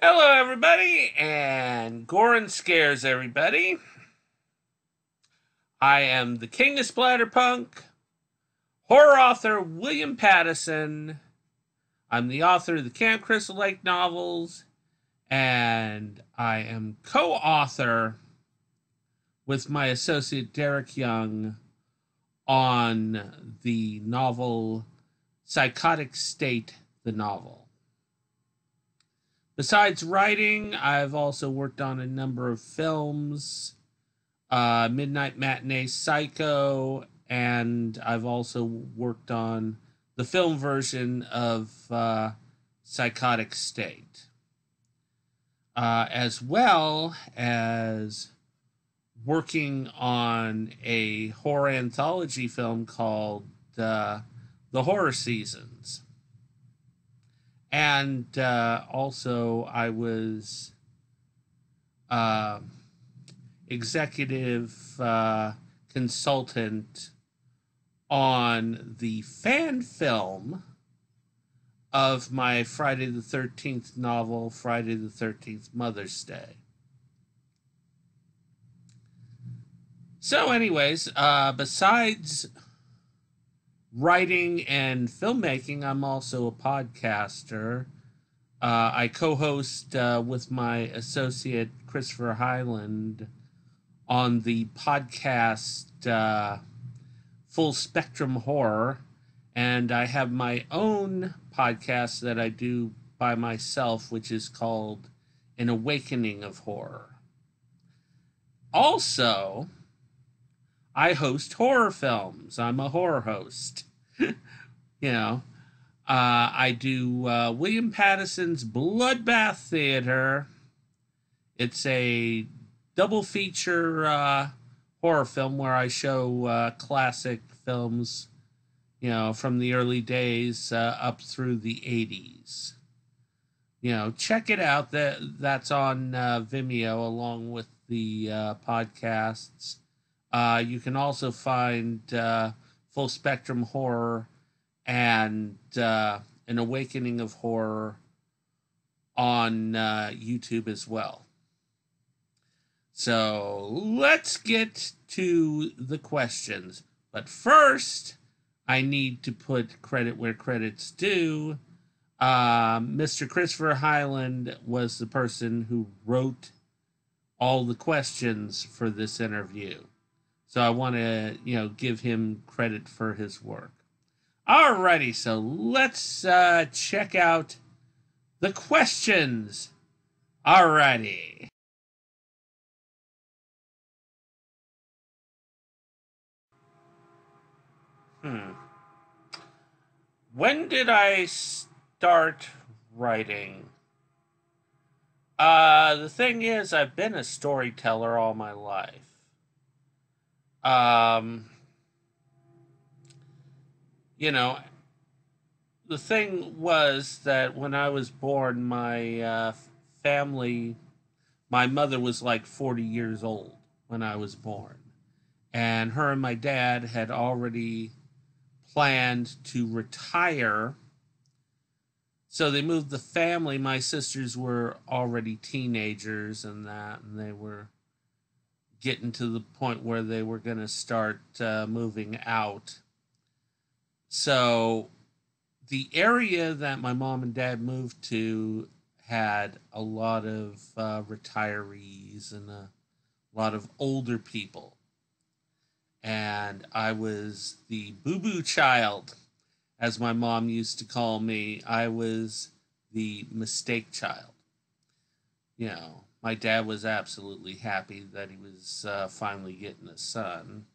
Hello, everybody, and Gorin scares everybody. I am the king of splatterpunk, horror author William Pattison. I'm the author of the Camp Crystal Lake novels, and I am co-author with my associate Derek Young on the novel Psychotic State, the novel. Besides writing, I've also worked on a number of films, Midnight Matinee Psycho, and I've also worked on the film version of Psychotic State, as well as working on a horror anthology film called The Horror Seasons. And also, I was executive consultant on the fan film of my Friday the 13th novel, Friday the 13th Mother's Day. So anyways, besides writing and filmmaking, I'm also a podcaster. I co-host with my associate Christopher Highland on the podcast Full Spectrum Horror, and I have my own podcast that I do by myself, which is called An Awakening of Horror. Also, I host horror films. I'm a horror host. I do William Pattison's Bloodbath Theater. It's a double feature horror film where I show classic films, from the early days up through the 80s. Check it out. That's on Vimeo along with the podcasts. You can also find Full Spectrum Horror and An Awakening of Horror on YouTube as well. So let's get to the questions. But first, I need to put credit where credit's due. Mr. Christopher Highland was the person who wrote all the questions for this interview. So I want to, give him credit for his work. Alrighty, so let's check out the questions. Alrighty. When did I start writing? The thing is, I've been a storyteller all my life. The thing was that when I was born, my family, my mother was like 40 years old when I was born. And her and my dad had already planned to retire. So they moved the family. My sisters were already teenagers and they were getting to the point where they were going to start moving out. So the area that my mom and dad moved to had a lot of retirees and a lot of older people. And I was the boo-boo child, as my mom used to call me. I was the mistake child. My dad was absolutely happy that he was finally getting a son.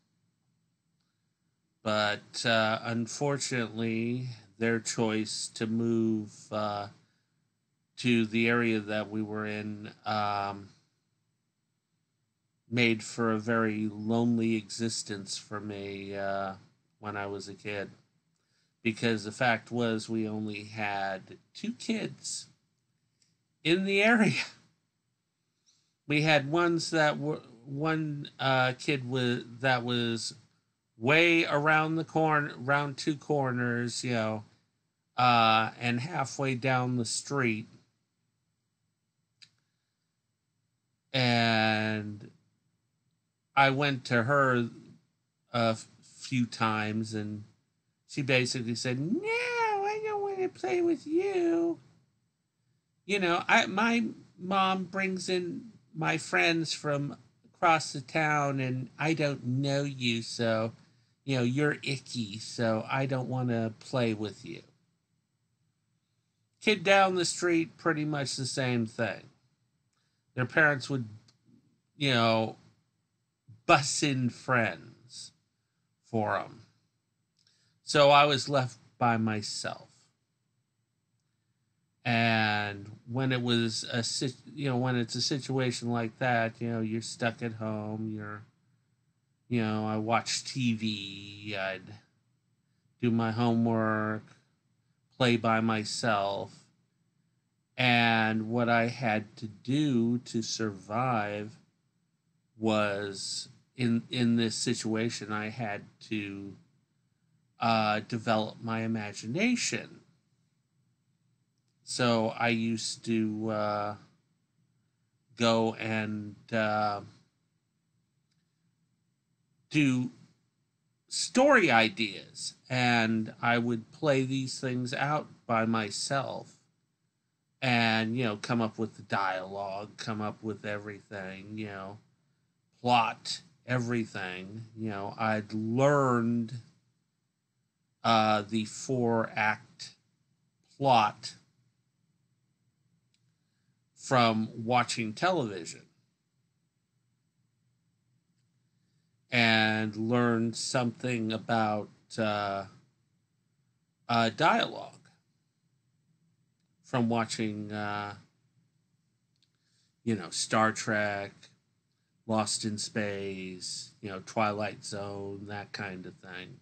But unfortunately, their choice to move to the area that we were in made for a very lonely existence for me when I was a kid. Because the fact was, we only had 2 kids in the area. We had one kid that was way around the corner, around 2 corners, and halfway down the street. And I went to her a few times, and she basically said, "No, I don't want to play with you." My mom brings in my friends from across the town, and I don't know you, so you're icky, so I don't want to play with you. Kid down the street, pretty much the same thing. Their parents would, you know, bus in friends for them. So I was left by myself. And when it was when it's a situation like that, you're stuck at home. I watch TV. I'd do my homework, play by myself. And what I had to do to survive was in this situation, I had to develop my imagination. So I used to go and do story ideas, and I would play these things out by myself and come up with the dialogue, come up with everything, plot everything. I'd learned the 4-act plot from watching television, and learned something about dialogue from watching, Star Trek, Lost in Space, Twilight Zone, that kind of thing.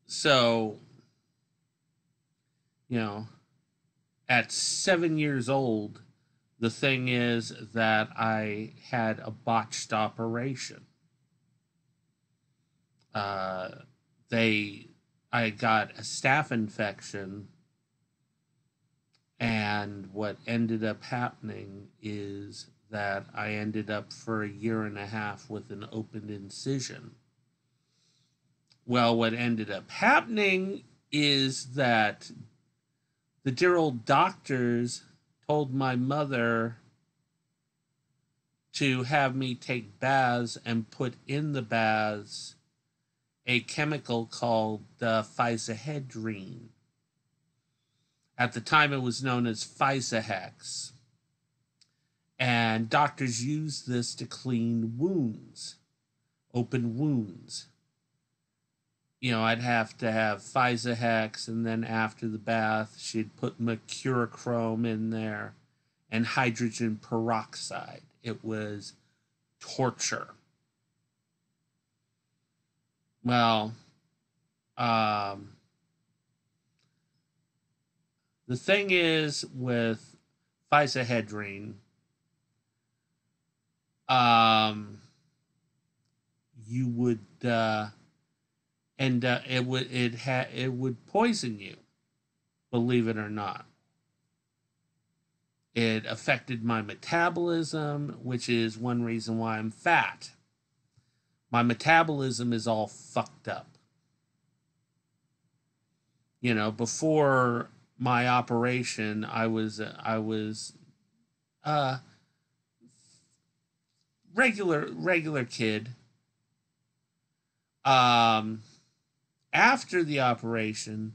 So, at 7 years old, the thing is that I had a botched operation. I got a staph infection, and what ended up happening is that I ended up for 1.5 years with an open incision. Well, what ended up happening is that the dear old doctors told my mother to have me take baths and put in the baths a chemical called physohedrine. At the time, it was known as Physohex. And doctors used this to clean wounds, open wounds. I'd have to have Physohex, and then after the bath, she'd put mercurochrome in there and hydrogen peroxide. It was torture. Well, the thing is with Physohedrine, you would it would poison you, believe it or not. It affected my metabolism, which is one reason why I'm fat. My metabolism is all fucked up. Before my operation, I was regular kid. After the operation,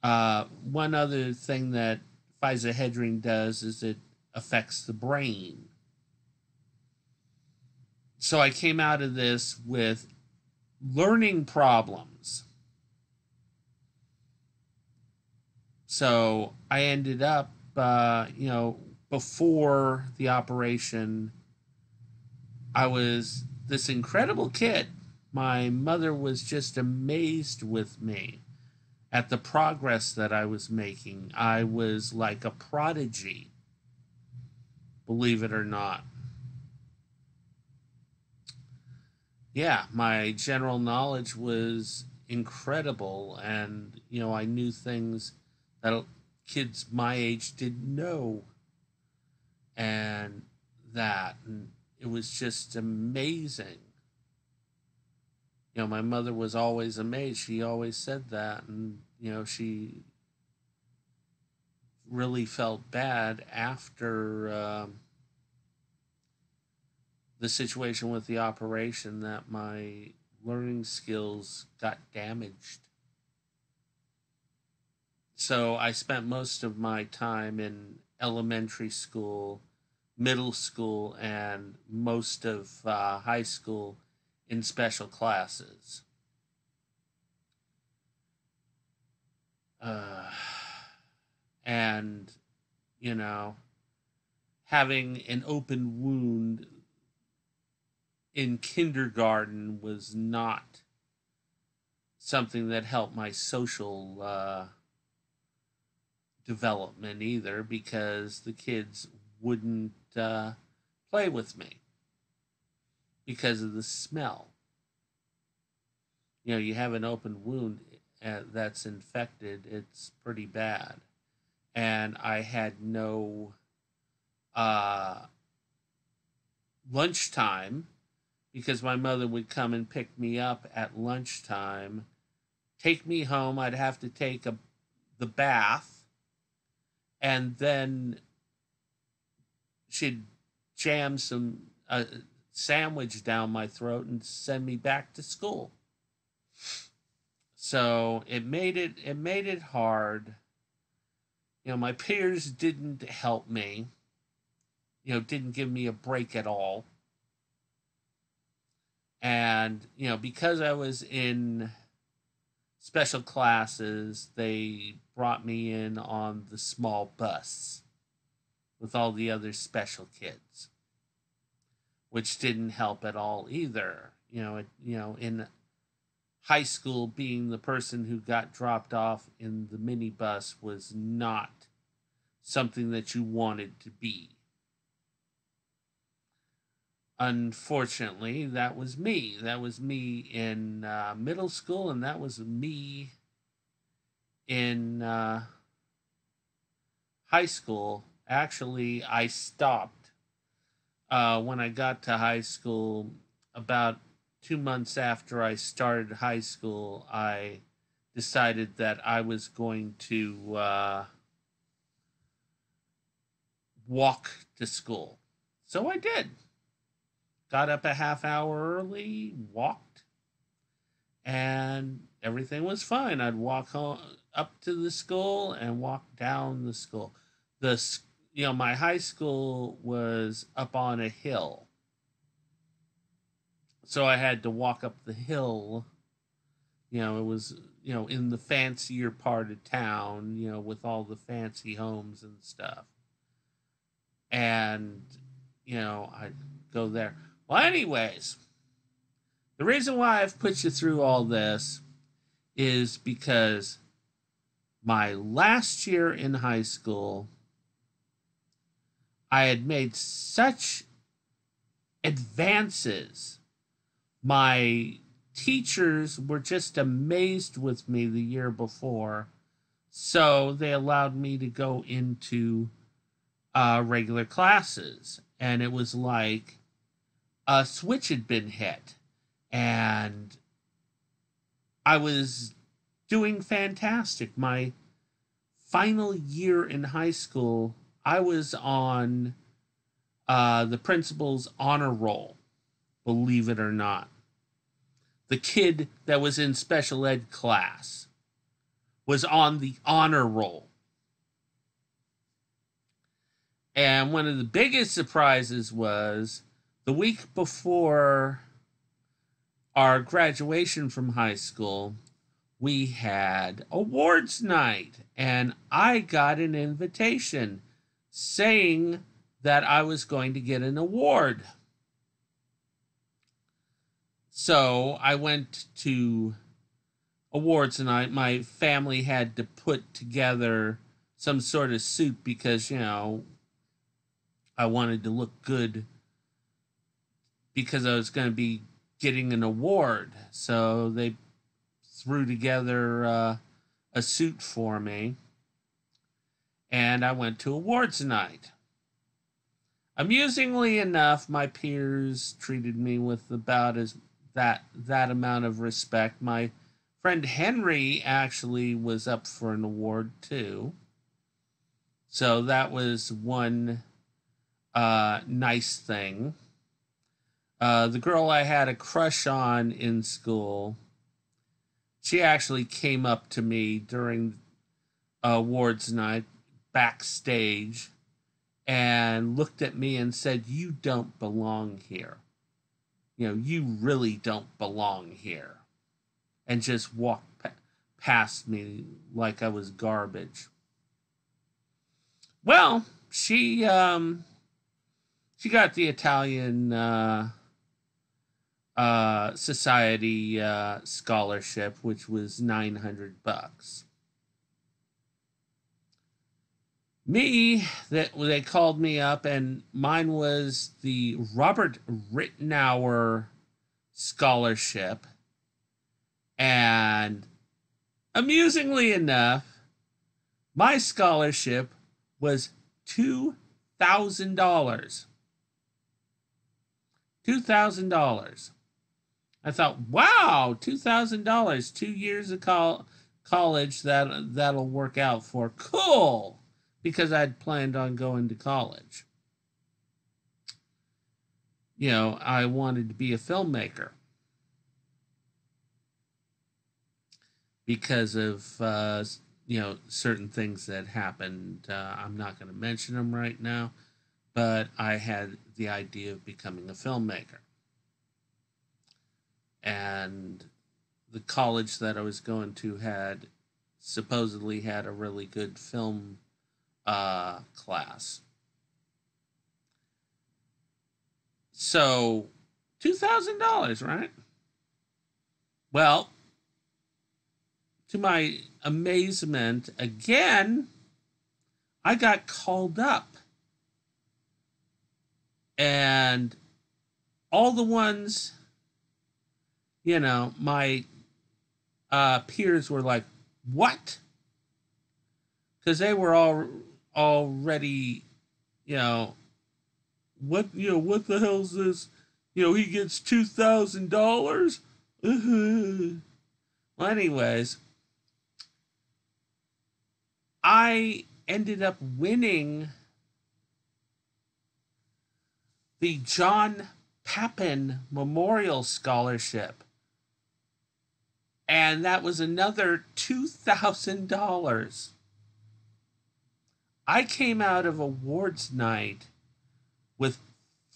one other thing that Physohedrine does is it affects the brain. So I came out of this with learning problems. So I ended up, before the operation, I was this incredible kid. My mother was just amazed with me at the progress that I was making. I was like a prodigy, believe it or not. Yeah, my general knowledge was incredible, and I knew things that kids my age didn't know. and that. And it was just amazing. You know, my mother was always amazed. She always said that. And, you know, she really felt bad after the situation with the operation that my learning skills got damaged. So I spent most of my time in elementary school, middle school, and most of high school in special classes. And, you know, having an open wound in kindergarten was not something that helped my social development either, because the kids wouldn't play with me because of the smell. You know, you have an open wound that's infected, it's pretty bad. And I had no lunchtime, because my mother would come and pick me up at lunchtime, take me home. I'd have to take the bath, and then she'd jam some sandwich down my throat and send me back to school. So it made it hard. You know, my peers didn't help me. You know, didn't give me a break at all. And, you know, because I was in special classes, they brought me in on the small bus with all the other special kids, which didn't help at all either. You know, in high school, being the person who got dropped off in the minibus was not something that you wanted to be. Unfortunately, that was me. That was me in middle school, and that was me in high school. Actually, I stopped when I got to high school. About 2 months after I started high school, I decided that I was going to walk to school. So I did. Got up a half hour early, walked, and everything was fine. I'd walk home, up to the school and walk down the school. My high school was up on a hill, so I had to walk up the hill. You know, it was, you know, in the fancier part of town, you know, with all the fancy homes and stuff. And, you know, I'd go there. Well, anyways, the reason why I've put you through all this is because my last year in high school, I had made such advances. My teachers were just amazed with me the year before, so they allowed me to go into regular classes. And it was like a switch had been hit, and I was doing fantastic. My final year in high school, I was on the principal's honor roll, believe it or not. The kid that was in special ed class was on the honor roll. And one of the biggest surprises was the week before our graduation from high school, we had awards night, and I got an invitation saying that I was going to get an award. So I went to awards night. My family had to put together some sort of suit because, you know, I wanted to look good because I was going to be getting an award. So they threw together a suit for me, and I went to awards night. Amusingly enough, my peers treated me with about as that amount of respect. My friend Henry actually was up for an award too. So that was one nice thing. The girl I had a crush on in school, she actually came up to me during awards night backstage and looked at me and said, "You don't belong here. You know, you really don't belong here." And just walked past me like I was garbage. Well, she got the Italian society scholarship, which was $900. Me, that they called me up, and mine was the Robert Rittenauer scholarship. And amusingly enough, my scholarship was $2,000. $2,000. I thought, wow, $2,000, 2 years of college that'll work out for. Cool, because I'd planned on going to college. You know, I wanted to be a filmmaker because of certain things that happened. I'm not going to mention them right now, but I had the idea of becoming a filmmaker. And the college that I was going to had supposedly had a really good film class. So, $2,000, right? Well, to my amazement, again, I got called up. And all the ones, my peers were like, what? Because they were all already, what the hell's this? He gets $2,000? Well, anyways, I ended up winning the John Papin Memorial Scholarship. And that was another $2,000. I came out of awards night with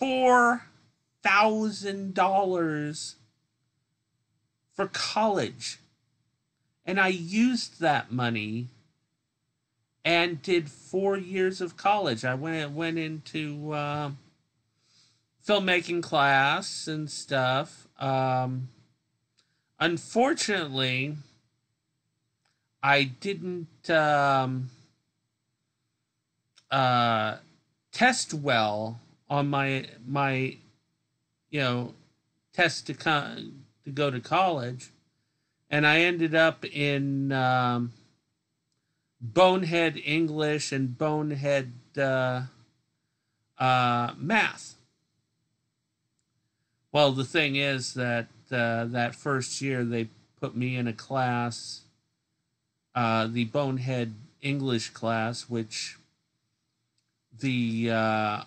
$4,000 for college. And I used that money and did 4 years of college. I went into filmmaking class and stuff. Unfortunately, I didn't test well on my test to go to college, and I ended up in bonehead English and bonehead math. Well, the thing is that that first year they put me in a class, the bonehead English class, which the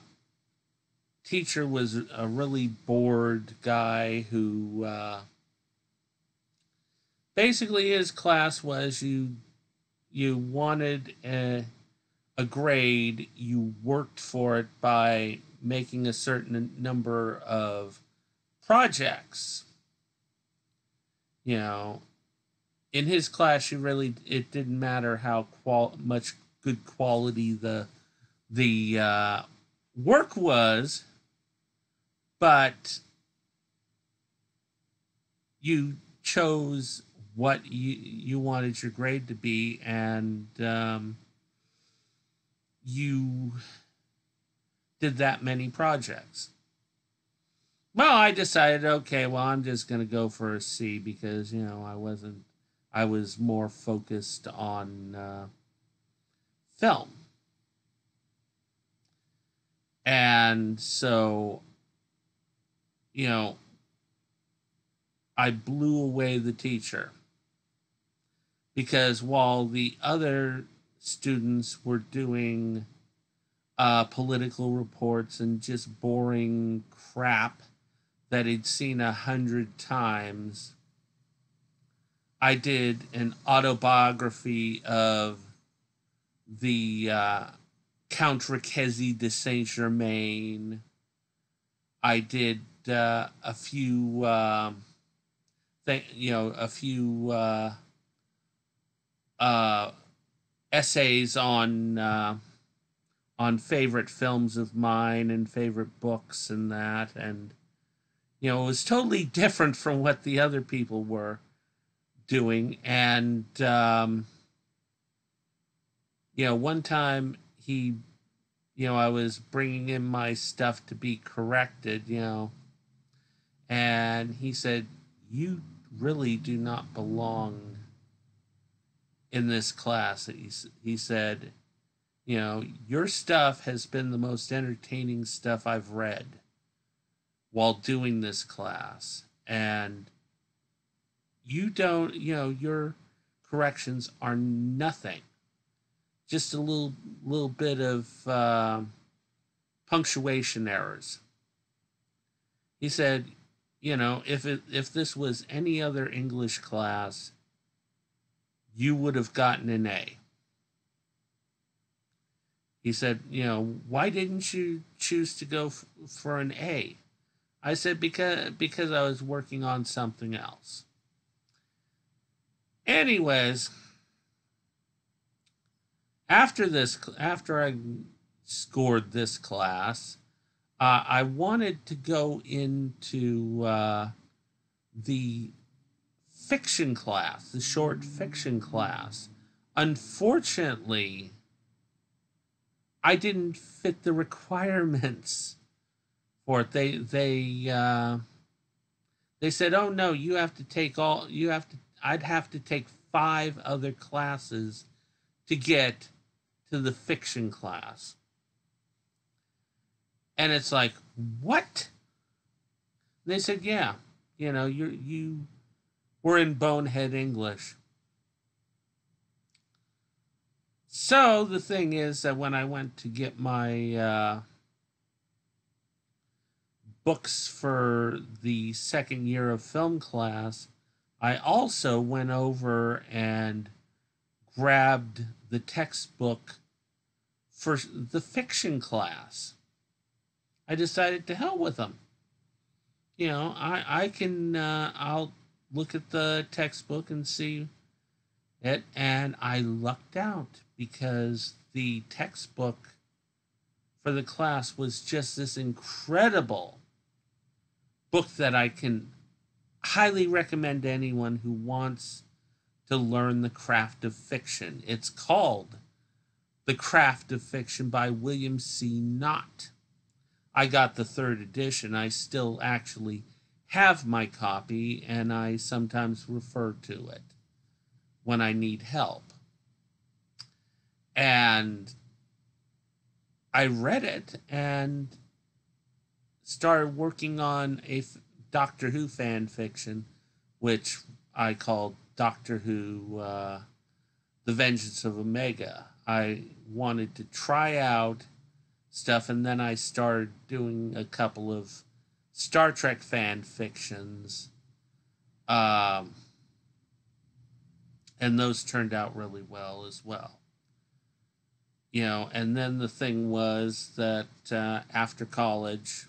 teacher was a really bored guy who basically his class was you wanted a grade, you worked for it by making a certain number of projects. In his class, it didn't matter how much good quality the work was, but you chose what you wanted your grade to be, and you did that many projects. Well, I decided, okay, well, I'm just going to go for a C because, I was more focused on film. And so, you know, I blew away the teacher. Because while the other students were doing political reports and just boring crap that he'd seen 100 times, I did an autobiography of the Count Riquezi de Saint Germain. I did a few, essays on favorite films of mine and favorite books and that, and it was totally different from what the other people were doing. And one time I was bringing in my stuff to be corrected, and he said, "You really do not belong in this class." He said, "Your stuff has been the most entertaining stuff I've read while doing this class. And you don't, your corrections are nothing. Just a little bit of punctuation errors." He said, if this was any other English class, you would have gotten an A. He said, "Why didn't you choose to go for an A?" I said, because I was working on something else. Anyways, after I scored this class, I wanted to go into the fiction class, the short fiction class. Unfortunately, I didn't fit the requirements for it. They said, "Oh no, I'd have to take 5 other classes to get to the fiction class." And it's like, what? And they said, "Yeah, you were in bonehead English." So the thing is that when I went to get my books for the second year of film class, I also went over and grabbed the textbook for the fiction class. I decided to hell with them. I'll look at the textbook and see it, and I lucked out because the textbook for the class was just this incredible book that I can highly recommend to anyone who wants to learn the craft of fiction. It's called The Craft of Fiction by William C. Knott. I got the 3rd edition. I still actually have my copy, and I sometimes refer to it when I need help. And I read it and started working on a Doctor Who fan fiction, which I called Doctor Who The Vengeance of Omega. I wanted to try out stuff, and then I started doing a couple of Star Trek fan fictions, and those turned out really well as well. And then the thing was that after college,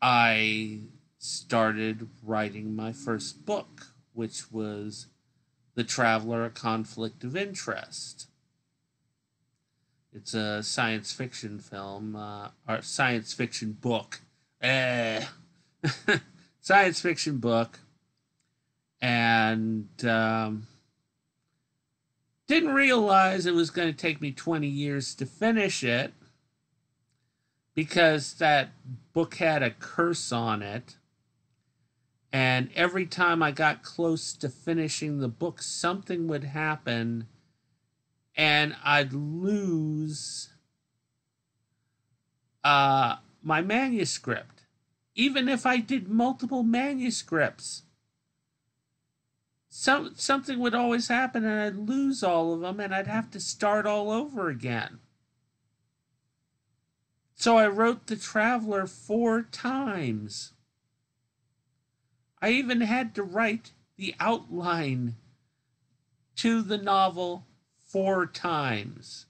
I started writing my first book, which was The Traveler, A Conflict of Interest. It's a science fiction film, or science fiction book. Science fiction book. And didn't realize it was going to take me 20 years to finish it, because that book had a curse on it. And every time I got close to finishing the book, something would happen and I'd lose my manuscript. Even if I did multiple manuscripts, something would always happen and I'd lose all of them and I'd have to start all over again. So I wrote The Traveler 4 times. I even had to write the outline to the novel 4 times.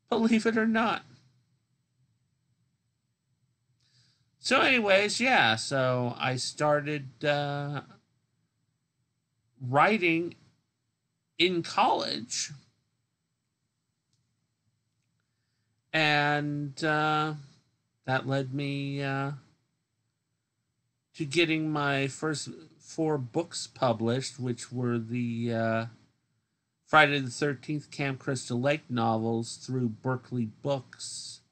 Believe it or not. So anyways, yeah, so I started writing in college. And that led me to getting my first 4 books published, which were the Friday the 13th Camp Crystal Lake novels through Berkeley Books.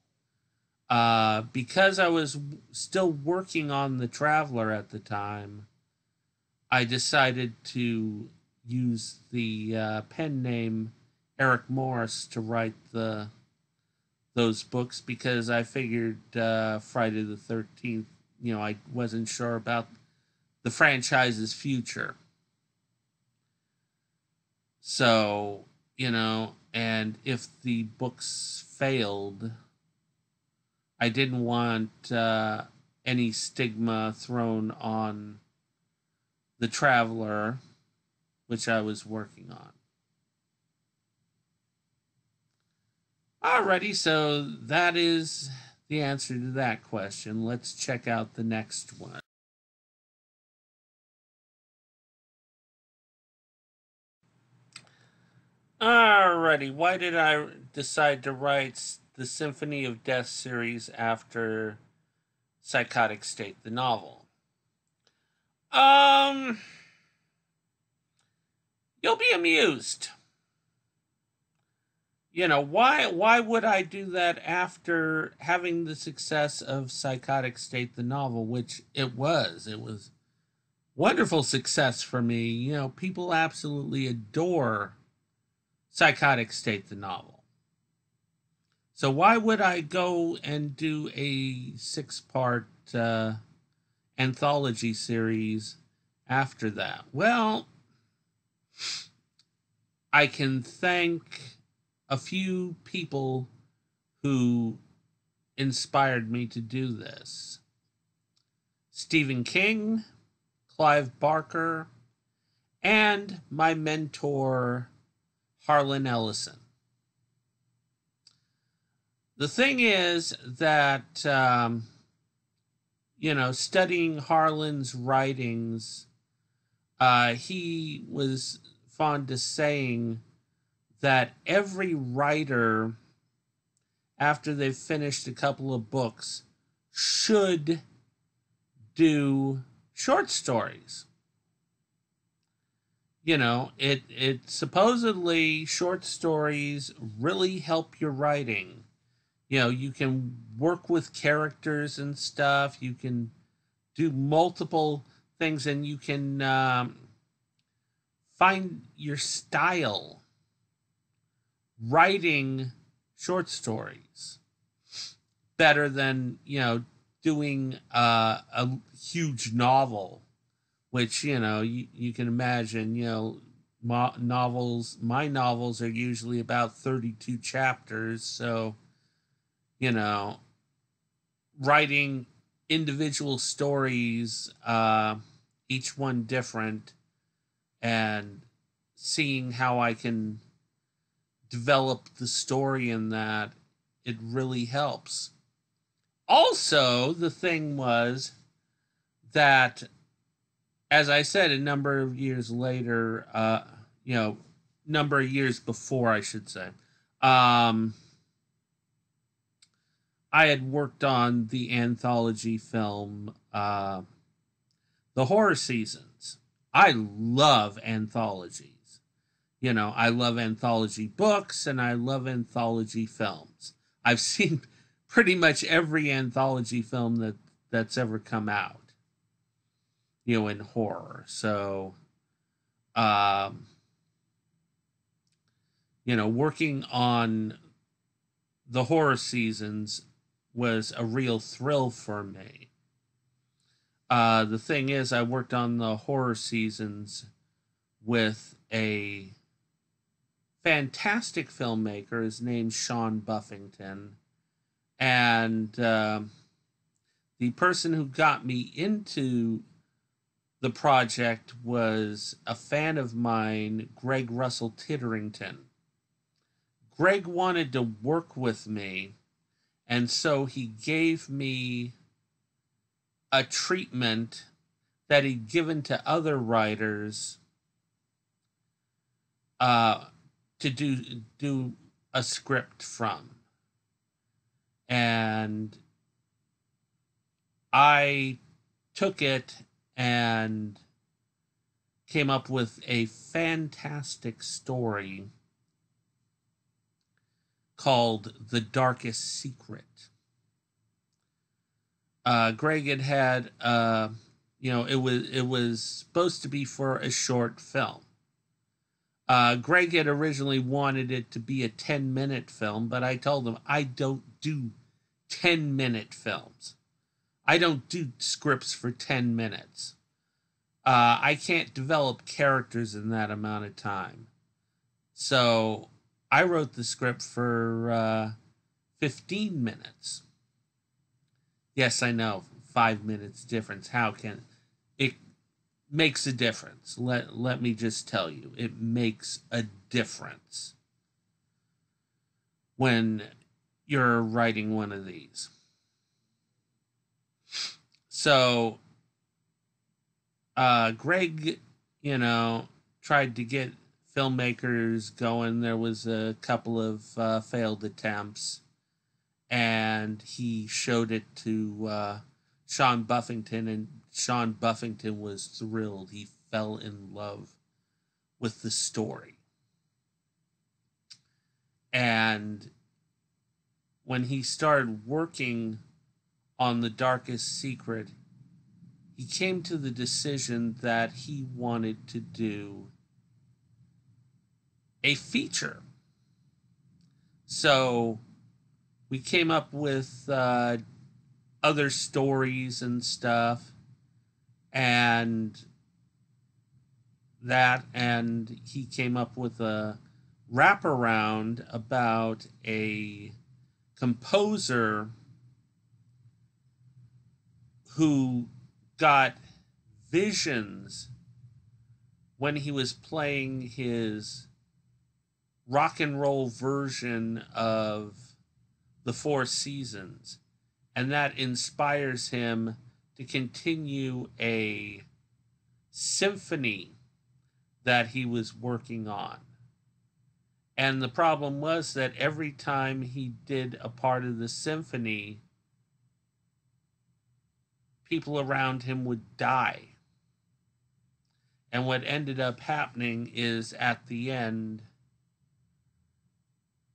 Because I was still working on The Traveler at the time, I decided to use the pen name Eric Morse to write those books, because I figured Friday the 13th, I wasn't sure about the franchise's future. So, and if the books failed, I didn't want any stigma thrown on The Traveler, which I was working on. Alrighty, so that is the answer to that question. Let's check out the next one. Alrighty, why did I decide to write the Symphony of Death series after Psychotic State, the novel? You'll be amused. Why would I do that after having the success of Psychotic State, the novel, which it was. It was wonderful success for me. People absolutely adore Psychotic State, the novel. So why would I go and do a 6-part anthology series after that? Well, I can thank a few people who inspired me to do this. Stephen King, Clive Barker, and my mentor, Harlan Ellison. The thing is that, studying Harlan's writings, he was fond of saying that every writer, after they've finished a couple of books, should do short stories. It supposedly, short stories really help your writing. You can work with characters and stuff. You can do multiple things, and you can find your style writing short stories better than doing a huge novel, which you can imagine. My novels are usually about 32 chapters, so writing individual stories, each one different, and seeing how I can develop the story in that, it really helps. Also, the thing was that, as I said, a number of years later, number of years before, I should say, I had worked on the anthology film, The Horror Seasons. I love anthologies. I love anthology books and I love anthology films. I've seen pretty much every anthology film that's ever come out, in horror. So, working on the horror seasons was a real thrill for me. The thing is, I worked on the horror seasons with a fantastic filmmaker. His name's Sean Buffington. And the person who got me into the project was a fan of mine, Greg Russell Titterington. Greg wanted to work with me, and so he gave me a treatment that he'd given to other writers to do a script from. And I took it and came up with a fantastic story called The Darkest Secret. Greg had it was supposed to be for a short film. Greg had originally wanted it to be a 10-minute film, but I told him I don't do 10-minute films. I don't do scripts for 10 minutes. I can't develop characters in that amount of time. So I wrote the script for 15 minutes. Yes, I know, 5 minutes difference. How can it makes a difference? Let me just tell you, it makes a difference when you're writing one of these. So Greg, tried to get filmmakers going. There was a couple of failed attempts, and he showed it to Sean Buffington, and Sean Buffington was thrilled. He fell in love with the story. And when he started working on The Darkest Secret, he came to the decision that he wanted to do a feature. So we came up with other stories and stuff, and he came up with a wraparound about a composer who got visions when he was playing his rock and roll version of the Four Seasons, and that inspires him to continue a symphony that he was working on. And the problem was that every time he did a part of the symphony, people around him would die. And what ended up happening is, at the end,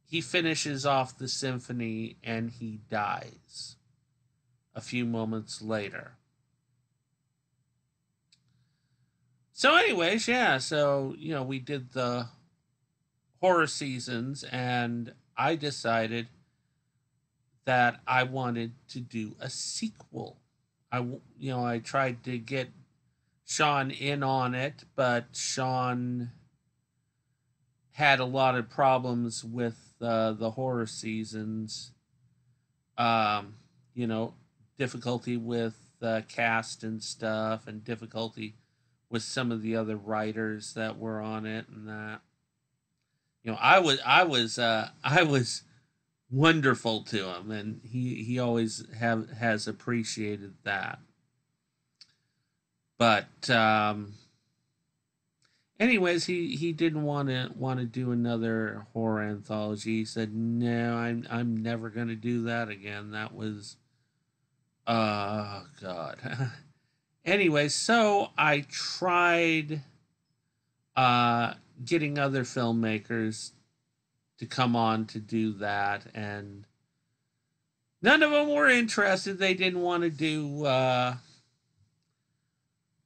he finishes off the symphony and he dies a few moments later. So anyways, we did the horror seasons, and I decided that I wanted to do a sequel. I tried to get Sean in on it, but Sean had a lot of problems with the horror seasons. Difficulty with cast and stuff, and difficulty with some of the other writers that were on it, and that. I was wonderful to him, and he always has appreciated that. But anyways, he didn't want to do another horror anthology. He said, "No, I'm never going to do that again. That was, oh God." Anyway, so I tried getting other filmmakers to come on to do that, and none of them were interested. They didn't want to do an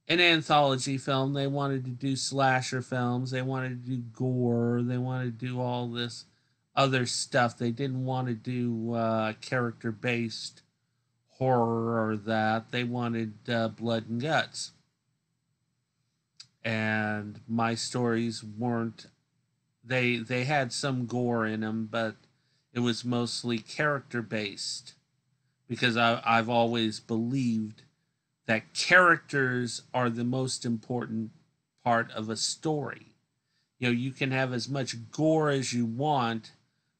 anthology film. They wanted to do slasher films. They wanted to do gore. They wanted to do all this other stuff. They didn't want to do character-based horror or that. They wanted blood and guts. And my stories weren't. They had some gore in them, but it was mostly character-based, because I've always believed that characters are the most important part of a story. You know, you can have as much gore as you want,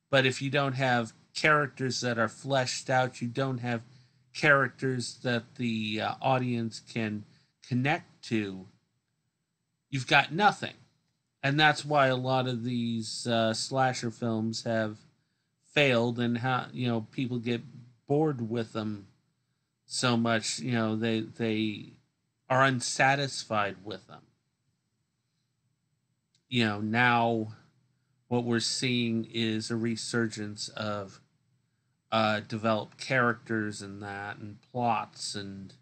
but if you don't have characters that are fleshed out, you don't have characters that the audience can connect to, you've got nothing. And that's why a lot of these slasher films have failed, and how, you know, people get bored with them so much. You know, they are unsatisfied with them. You know, now what we're seeing is a resurgence of developed characters and that, and plots, and,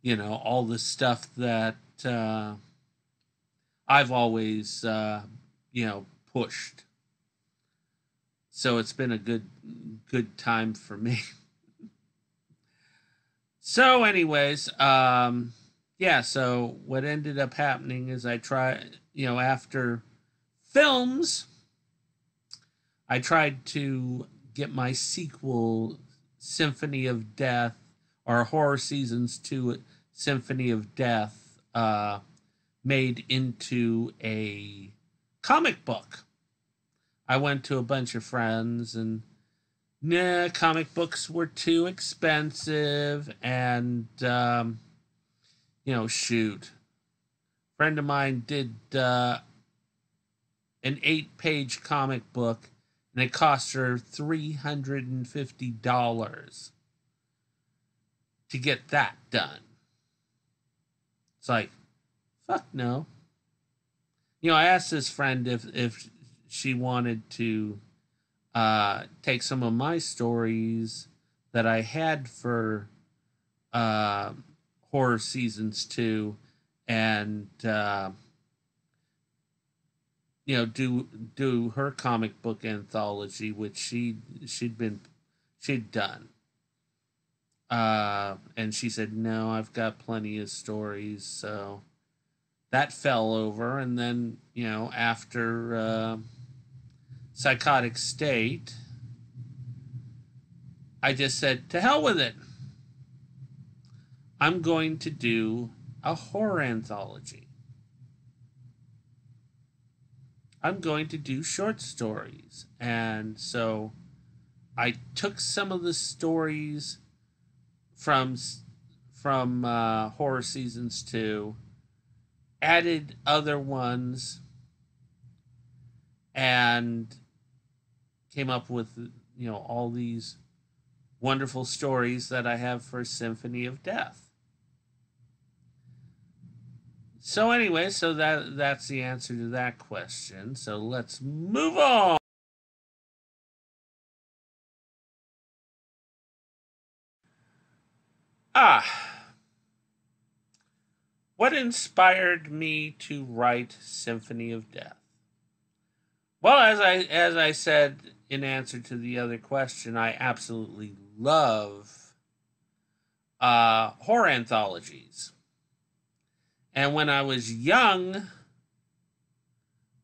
you know, all the stuff that I've always you know, pushed. So it's been a good time for me. So anyways, yeah, so what ended up happening is I tried, you know, after films, I tried to get my sequel, Symphony of Death, or Horror Seasons 2, Symphony of Death, made into a comic book. I went to a bunch of friends, and nah, comic books were too expensive, and you know, shoot. A friend of mine did an 8-page comic book, and it cost her $350 to get that done. It's like, fuck no. You know, I asked this friend if she wanted to take some of my stories that I had for Horror Seasons 2 and you know, do her comic book anthology, which she'd done. And she said, no, I've got plenty of stories. So that fell over. And then, you know, after Psychotic State, I just said, to hell with it. I'm going to do a horror anthology. I'm going to do short stories. And so I took some of the stories from Horror Seasons 2, added other ones, and came up with, you know, all these wonderful stories that I have for Symphony of Death. So anyway, so that's the answer to that question. So let's move on. What inspired me to write Symphony of Death? Well, as I said in answer to the other question, I absolutely love horror anthologies. And when I was young,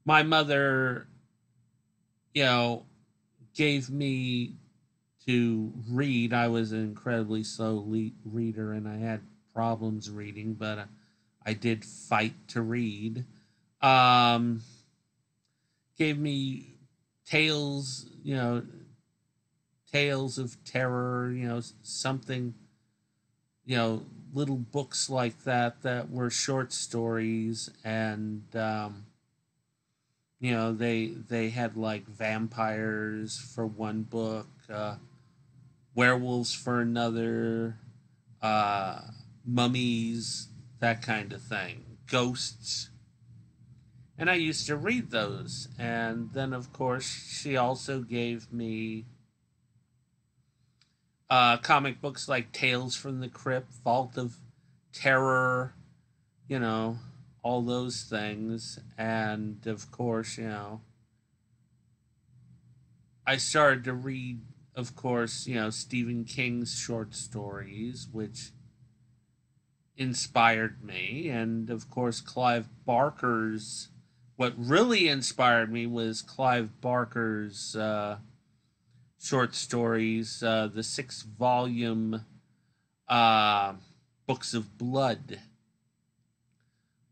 my mother, you know, gave me to read. I was an incredibly slow reader, and I had problems reading, but I did fight to read. Gave me tales, you know, tales of terror, you know, something, you know, little books like that were short stories, and you know, they had like vampires for one book, werewolves for another, mummies, that kind of thing, ghosts. And I used to read those. And then, of course, she also gave me comic books like Tales from the Crypt, Vault of Terror, you know, all those things. And, of course, you know, I started to read, of course, Stephen King's short stories, which inspired me. And, of course, Clive Barker's. What really inspired me was Clive Barker's short stories, the 6-volume Books of Blood.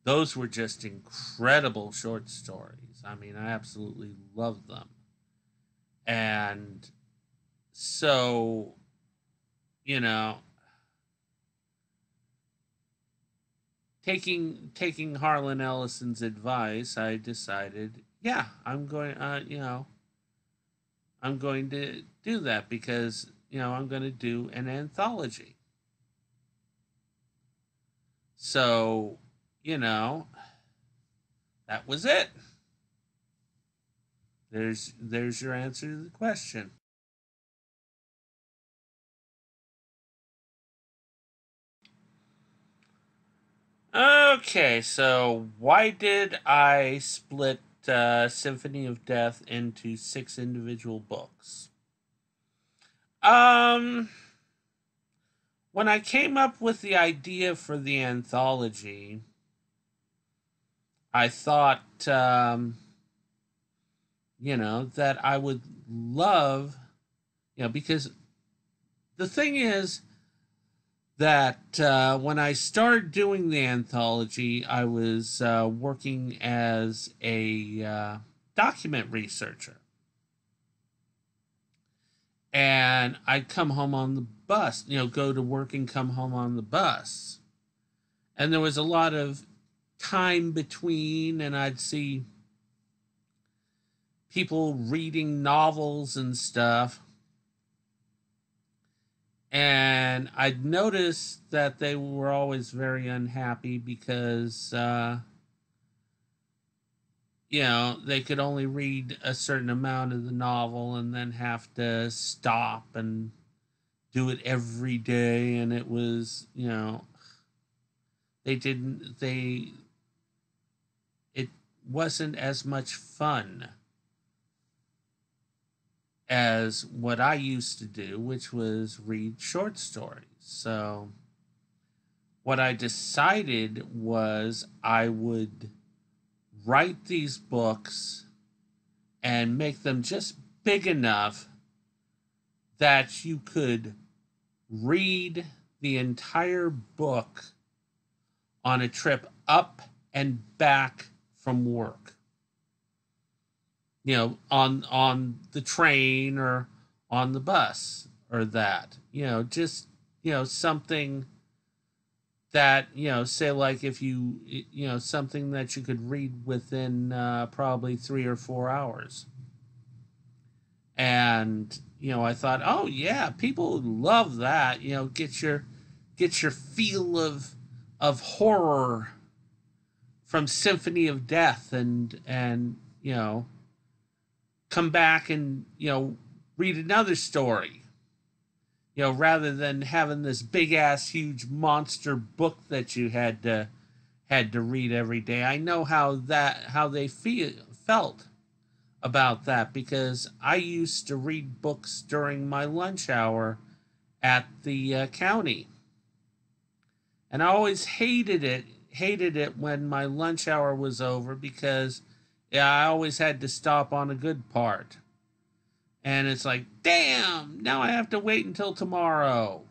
Those were just incredible short stories. I mean, I absolutely loved them. And so, taking Harlan Ellison's advice, I decided, yeah, I'm going to do that because, I'm going to do an anthology. So, that was it. There's your answer to the question. Okay, so why did I split Symphony of Death into 6 individual books? When I came up with the idea for the anthology, I thought, that I would love, because the thing is that when I started doing the anthology, I was working as a document researcher. And I'd come home on the bus, go to work and come home on the bus. And there was a lot of time between, and I'd see people reading novels and stuff. And I'd noticed that they were always very unhappy because, they could only read a certain amount of the novel and then have to stop and do it every day. And it was, it wasn't as much fun as what I used to do, which was read short stories. So what I decided was I would write these books and make them just big enough that you could read the entire book on a trip up and back from work. On the train or on the bus or that. Just, something that, say like if you, something that you could read within probably 3 or 4 hours. And, I thought, oh yeah, people would love that, get your feel of horror from Symphony of Death and come back and, read another story, rather than having this big ass huge monster book that you had to read every day. I know how they felt about that because I used to read books during my lunch hour at the county. And I always hated it when my lunch hour was over because I always had to stop on a good part. And it's like, damn, now I have to wait until tomorrow.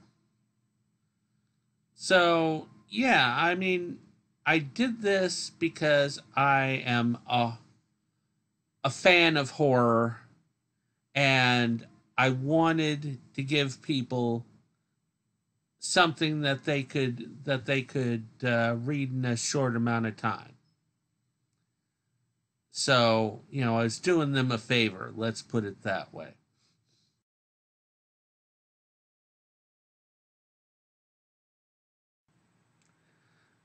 So, yeah, I mean, I did this because I am a fan of horror, and I wanted to give people something that they could read in a short amount of time. So, I was doing them a favor. Let's put it that way.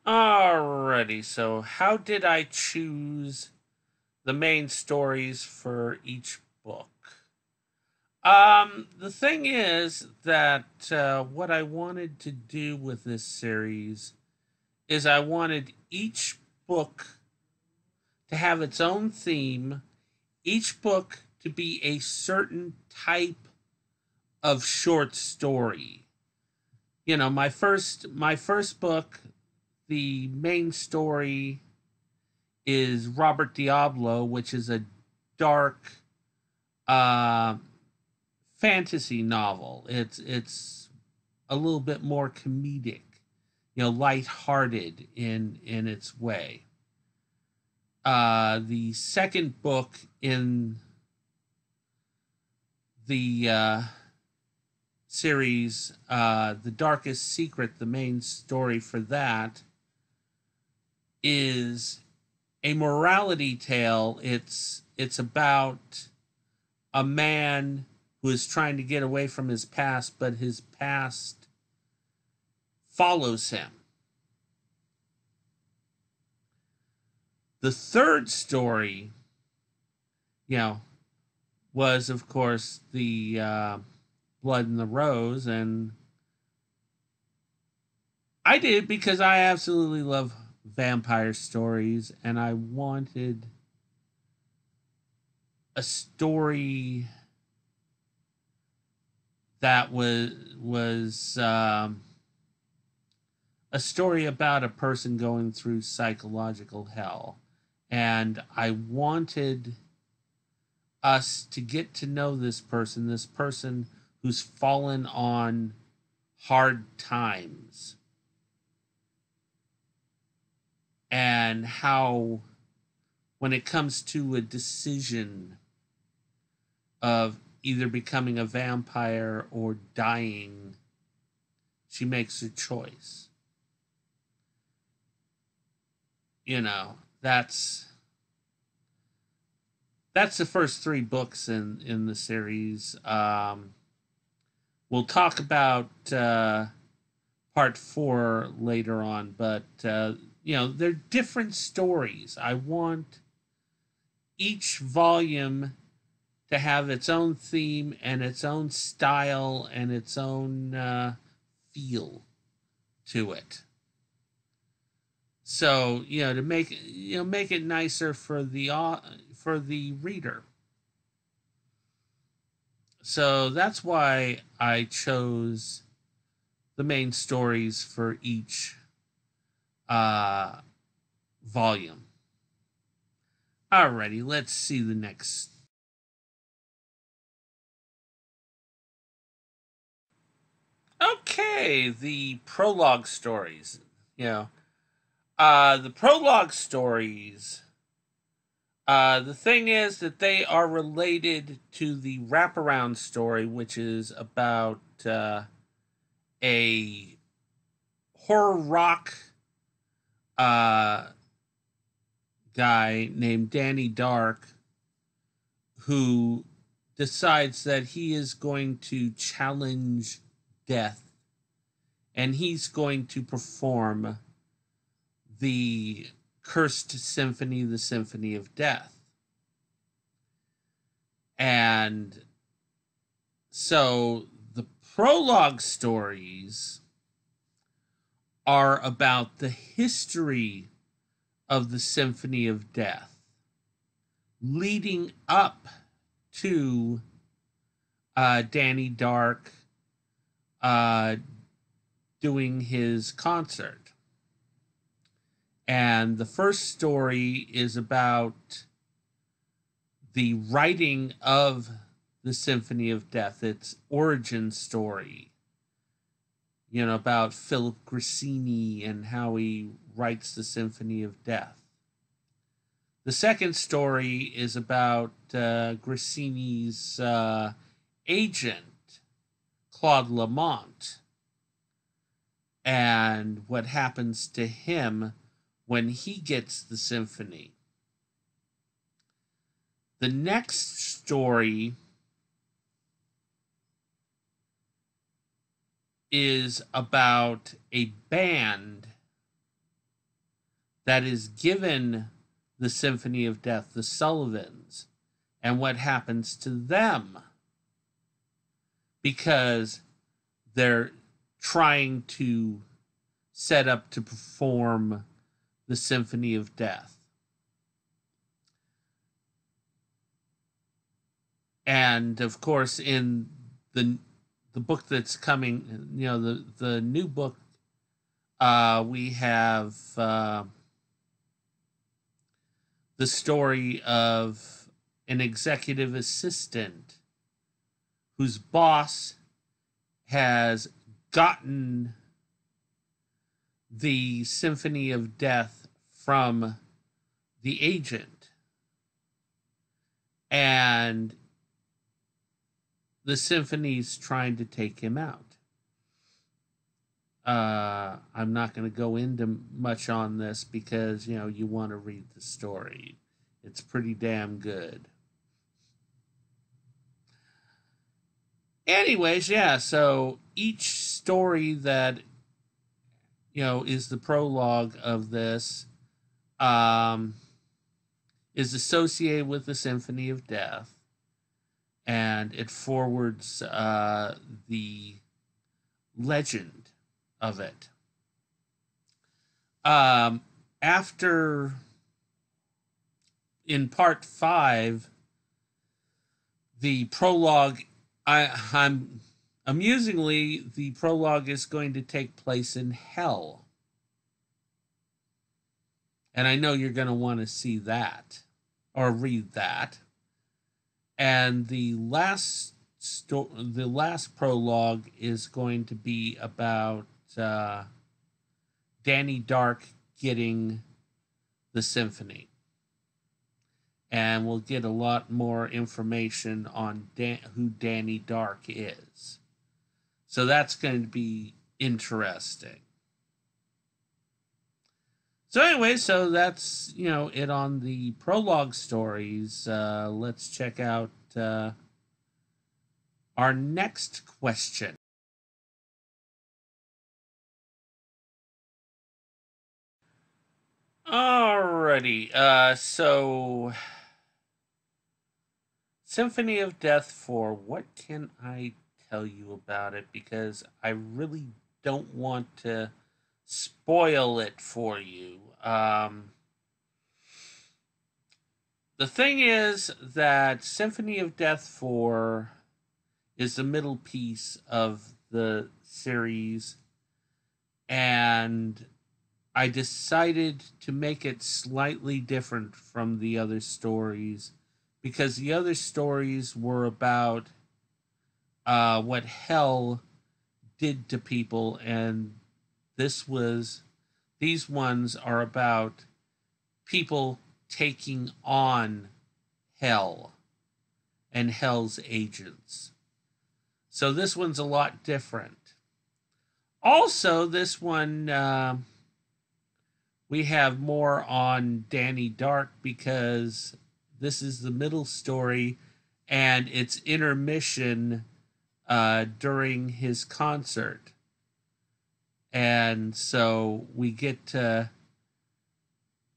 Alrighty, so how did I choose the main stories for each book? The thing is that what I wanted to do with this series is I wanted each book to have its own theme, each book to be a certain type of short story. You know, my first book, the main story is Robert Diablo, which is a dark fantasy novel. It's a little bit more comedic, you know, lighthearted in its way. The second book in the series, The Darkest Secret, the main story for that is a morality tale. It's about a man who is trying to get away from his past, but his past follows him. The third story, you know, was, of course, the Blood and the Rose, and I did because I absolutely love vampire stories, and I wanted a story that was a story about a person going through psychological hell. And I wanted us to get to know this person who's fallen on hard times. And how, when it comes to a decision of either becoming a vampire or dying, she makes a choice. You know, that's the first three books in the series. We'll talk about part 4 later on, but you know, they're different stories. I want each volume to have its own theme and its own style and its own feel to it. So, you know, to make it nicer for the reader. So that's why I chose the main stories for each volume. Alrighty, let's see the next. Okay, the prologue stories. You know, the prologue stories. The thing is that they are related to the wraparound story, which is about a horror rock guy named Danny Dark, who decides that he is going to challenge death, and he's going to perform the cursed symphony, the Symphony of Death. And so the prologue stories are about the history of the Symphony of Death, leading up to Danny Dark doing his concert. And the first story is about the writing of the Symphony of Death, its origin story. You know, about Philip Grassini and how he writes the Symphony of Death. The second story is about Grassini's agent, Claude Lamont, and what happens to him when he gets the symphony. The next story is about a band that is given the Symphony of Death, the Sullivans, and what happens to them, because they're trying to set up to perform the Symphony of Death. And of course, in the book that's coming, the new book, we have the story of an executive assistant whose boss has gotten the Symphony of Death from the agent. And the symphony's trying to take him out. I'm not going to go into much on this because, you want to read the story. It's pretty damn good. Anyways, yeah, so each story that, is the prologue of this is associated with the Symphony of Death, and it forwards the legend of it. After, in part 5, the prologue, I'm amusingly, the prologue is going to take place in hell. And I know you're going to want to see that or read that. And the last prologue is going to be about Danny Dark getting the symphony. And we'll get a lot more information on who Danny Dark is. So that's going to be interesting. So anyway, so that's, it on the prologue stories. Let's check out our next question. Alrighty, so Symphony of Death 4, what can I tell you about it? Because I really don't want to spoil it for you. The thing is that Symphony of Death 4 is the middle piece of the series, and I decided to make it slightly different from the other stories, because the other stories were about what hell did to people, and these ones are about people taking on hell and hell's agents. So this one's a lot different. Also, this one, we have more on Danny Dark, because this is the middle story and it's intermission during his concert. And so we get to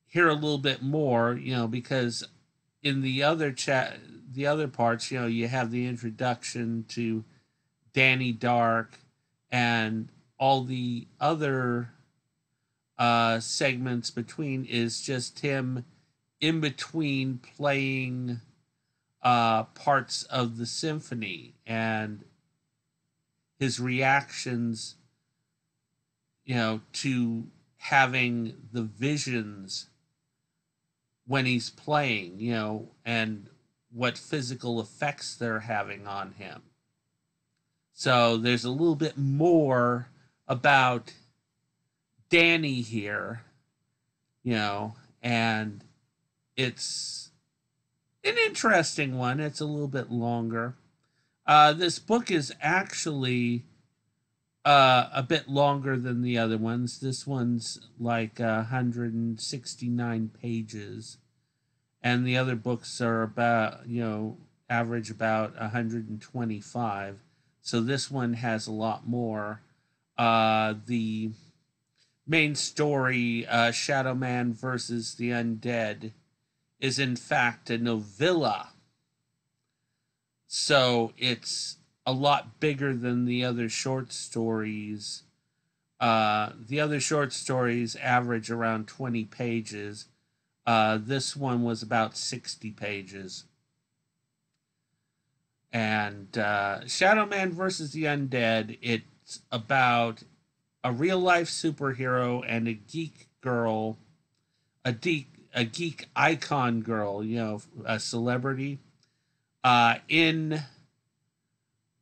hear a little bit more, because in the other parts, you have the introduction to Danny Dark, and all the other segments between is just him in between playing parts of the symphony and his reactions, to having the visions when he's playing, and what physical effects they're having on him. So there's a little bit more about Danny here, and it's an interesting one. It's a little bit longer. This book is actually a bit longer than the other ones. This one's like 169 pages, and the other books are about, average about 125. So this one has a lot more. The main story, Shadowman versus the Undead, is in fact a novella. So it's a lot bigger than the other short stories. The other short stories average around 20 pages. This one was about 60 pages. And Shadowman versus the Undead, it's about a real life superhero and a geek girl, a geek icon girl, you know, a celebrity, in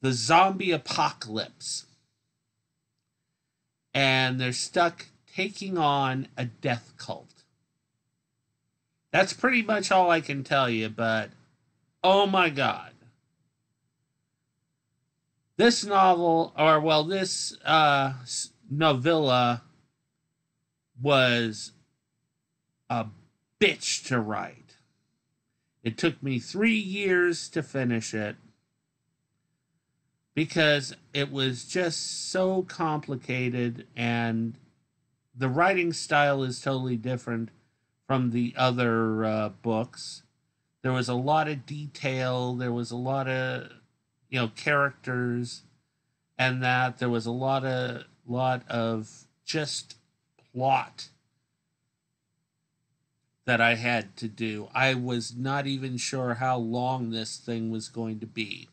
the zombie apocalypse. And they're stuck taking on a death cult. That's pretty much all I can tell you, but oh my God. This novel, or well, this novella was a bitch to write. It took me 3 years to finish it because it was just so complicated, and the writing style is totally different from the other books. There was a lot of detail. There was a lot of, you know, characters, and that there was a lot of just plot that I had to do. I was not even sure how long this thing was going to be.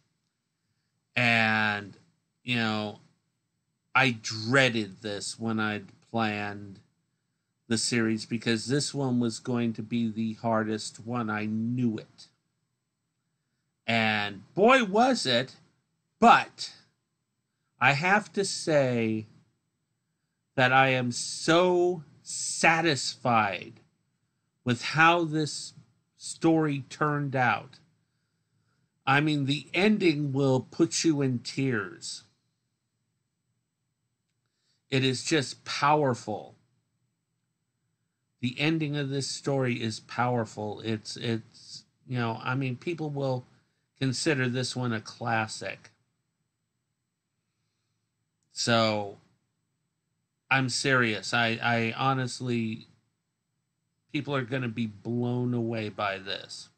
And, you know, I dreaded this when I'd planned the series because this one was going to be the hardest one. I knew it. And boy, was it. But I have to say that I am so satisfied with how this story turned out. I mean, the ending will put you in tears. It is just powerful. The ending of this story is powerful. It's you know, I mean, people will consider this one a classic. So, I'm serious. I honestly, people are going to be blown away by this.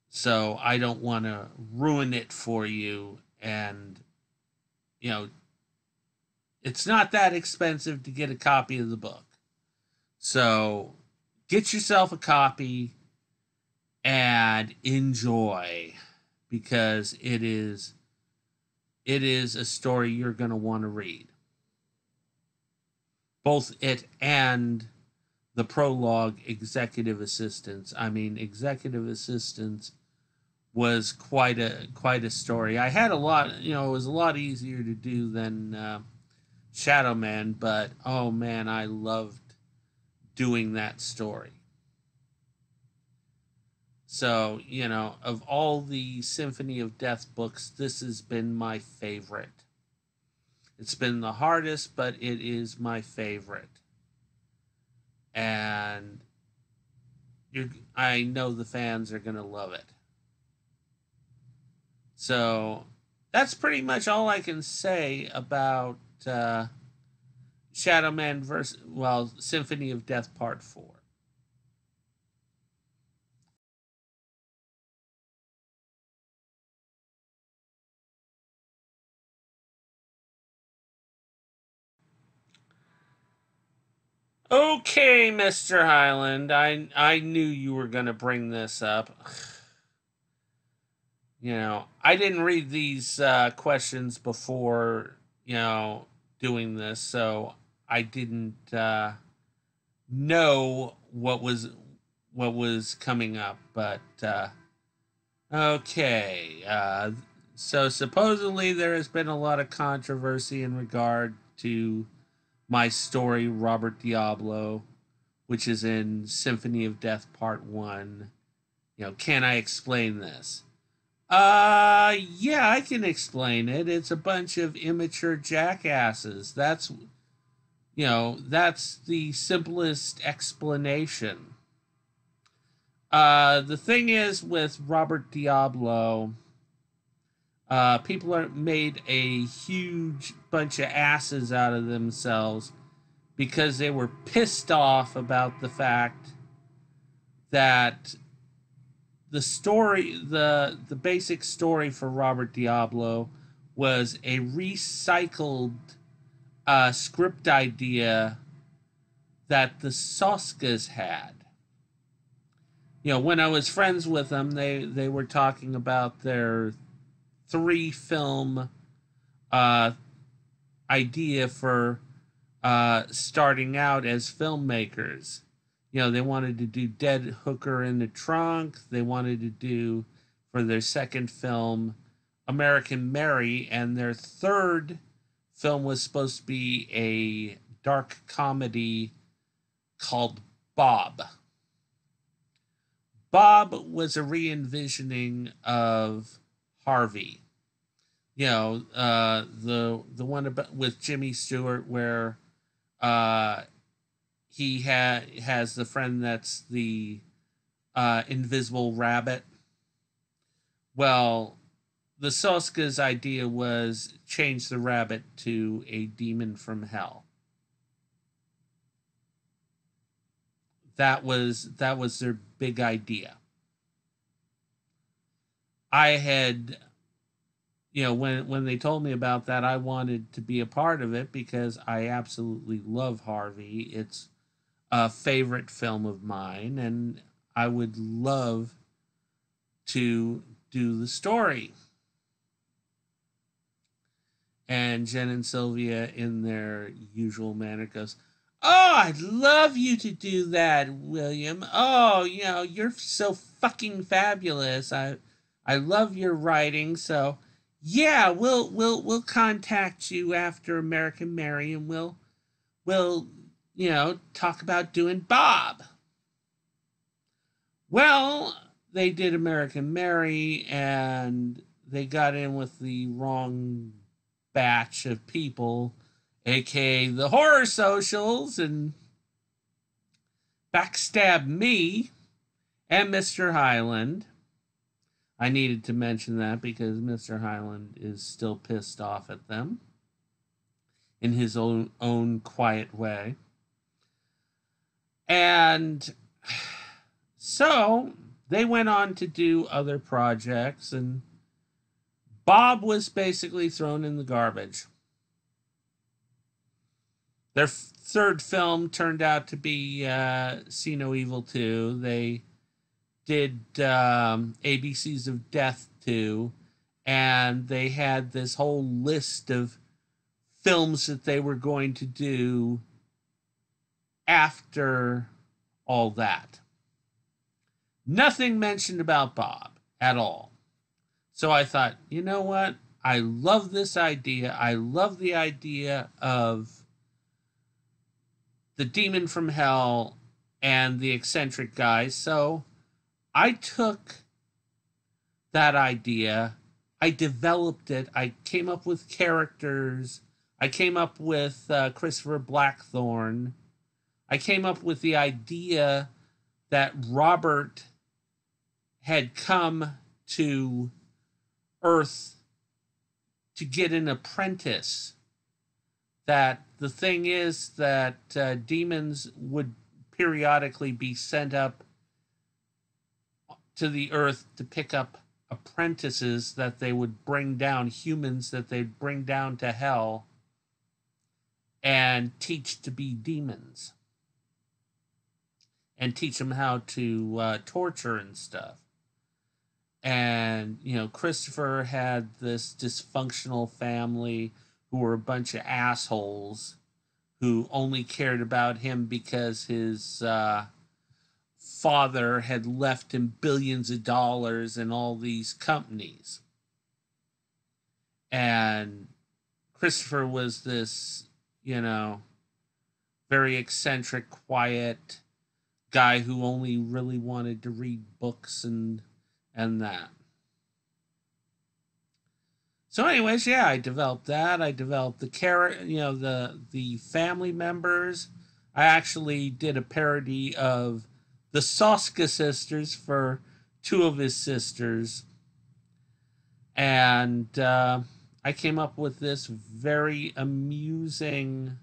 So, I don't want to ruin it for you. And, you know, it's not that expensive to get a copy of the book. So, get yourself a copy and enjoy, because it is a story you're going to want to read. Both it and the prologue, Executive Assistance. I mean, Executive Assistance was quite a story. I had a lot, you know, it was a lot easier to do than Shadowman, but oh man, I loved doing that story. So, you know, of all the Symphony of Death books, this has been my favorite. It's been the hardest, but it is my favorite. And I know the fans are going to love it. So, that's pretty much all I can say about Shadowman versus, well, Symphony of Death Part 4. Okay, Mr. Highland, I knew you were going to bring this up. You know, I didn't read these questions before, you know, doing this, so I didn't know what was coming up. But okay, so supposedly there has been a lot of controversy in regard to my story, Robert Diablo, which is in Symphony of Death Part 1. You know, can I explain this? Yeah, I can explain it. It's a bunch of immature jackasses. That's, you know, that's the simplest explanation. The thing is with Robert Diablo, people are made a huge bunch of asses out of themselves because they were pissed off about the fact that the story, the basic story for Robert Diablo was a recycled script idea that the Soskas had. You know, when I was friends with them, they were talking about their 3-film idea for starting out as filmmakers. You know, they wanted to do Dead Hooker in the Trunk. They wanted to do, for their second film, American Mary. And their third film was supposed to be a dark comedy called Bob. Bob was a re-envisioning of Harvey. You know, the one about, with Jimmy Stewart, where he has the friend that's the invisible rabbit. Well, the Soska's idea was change the rabbit to a demon from hell. That was their big idea. I had, you know, when they told me about that, I wanted to be a part of it because I absolutely love Harvey. It's a favorite film of mine, and I would love to do the story. And Jen and Sylvia, in their usual manner, goes, "Oh, I'd love you to do that, William. Oh, you know, you're so fucking fabulous. I love your writing, so yeah, we'll contact you after American Mary, and we'll you know, talk about doing Bob." Well, they did American Mary, and they got in with the wrong batch of people, aka the horror socials, and backstabbed me and Mr. Hyland. I needed to mention that because Mr. Hyland is still pissed off at them in his own quiet way. And so they went on to do other projects, and Bob was basically thrown in the garbage. Their third film turned out to be See No Evil 2. They did ABCs of Death 2, and they had this whole list of films that they were going to do after all that. Nothing mentioned about Bob at all. So I thought, you know what? I love this idea. I love the idea of the demon from hell and the eccentric guy. So I took that idea, I developed it, I came up with characters, I came up with Christopher Blackthorne, I came up with the idea that Robert had come to Earth to get an apprentice. That the thing is that demons would periodically be sent up to the Earth to pick up apprentices that they would bring down, humans that they'd bring down to hell and teach to be demons. And teach them how to torture and stuff. And, you know, Christopher had this dysfunctional family who were a bunch of assholes who only cared about him because his father had left him billions of dollars in all these companies. And Christopher was this, you know, very eccentric, quiet guy who only really wanted to read books and that. So anyways, yeah, I developed that. I developed the character, you know, the family members. I actually did a parody of the Soska sisters for two of his sisters. And I came up with this very amusing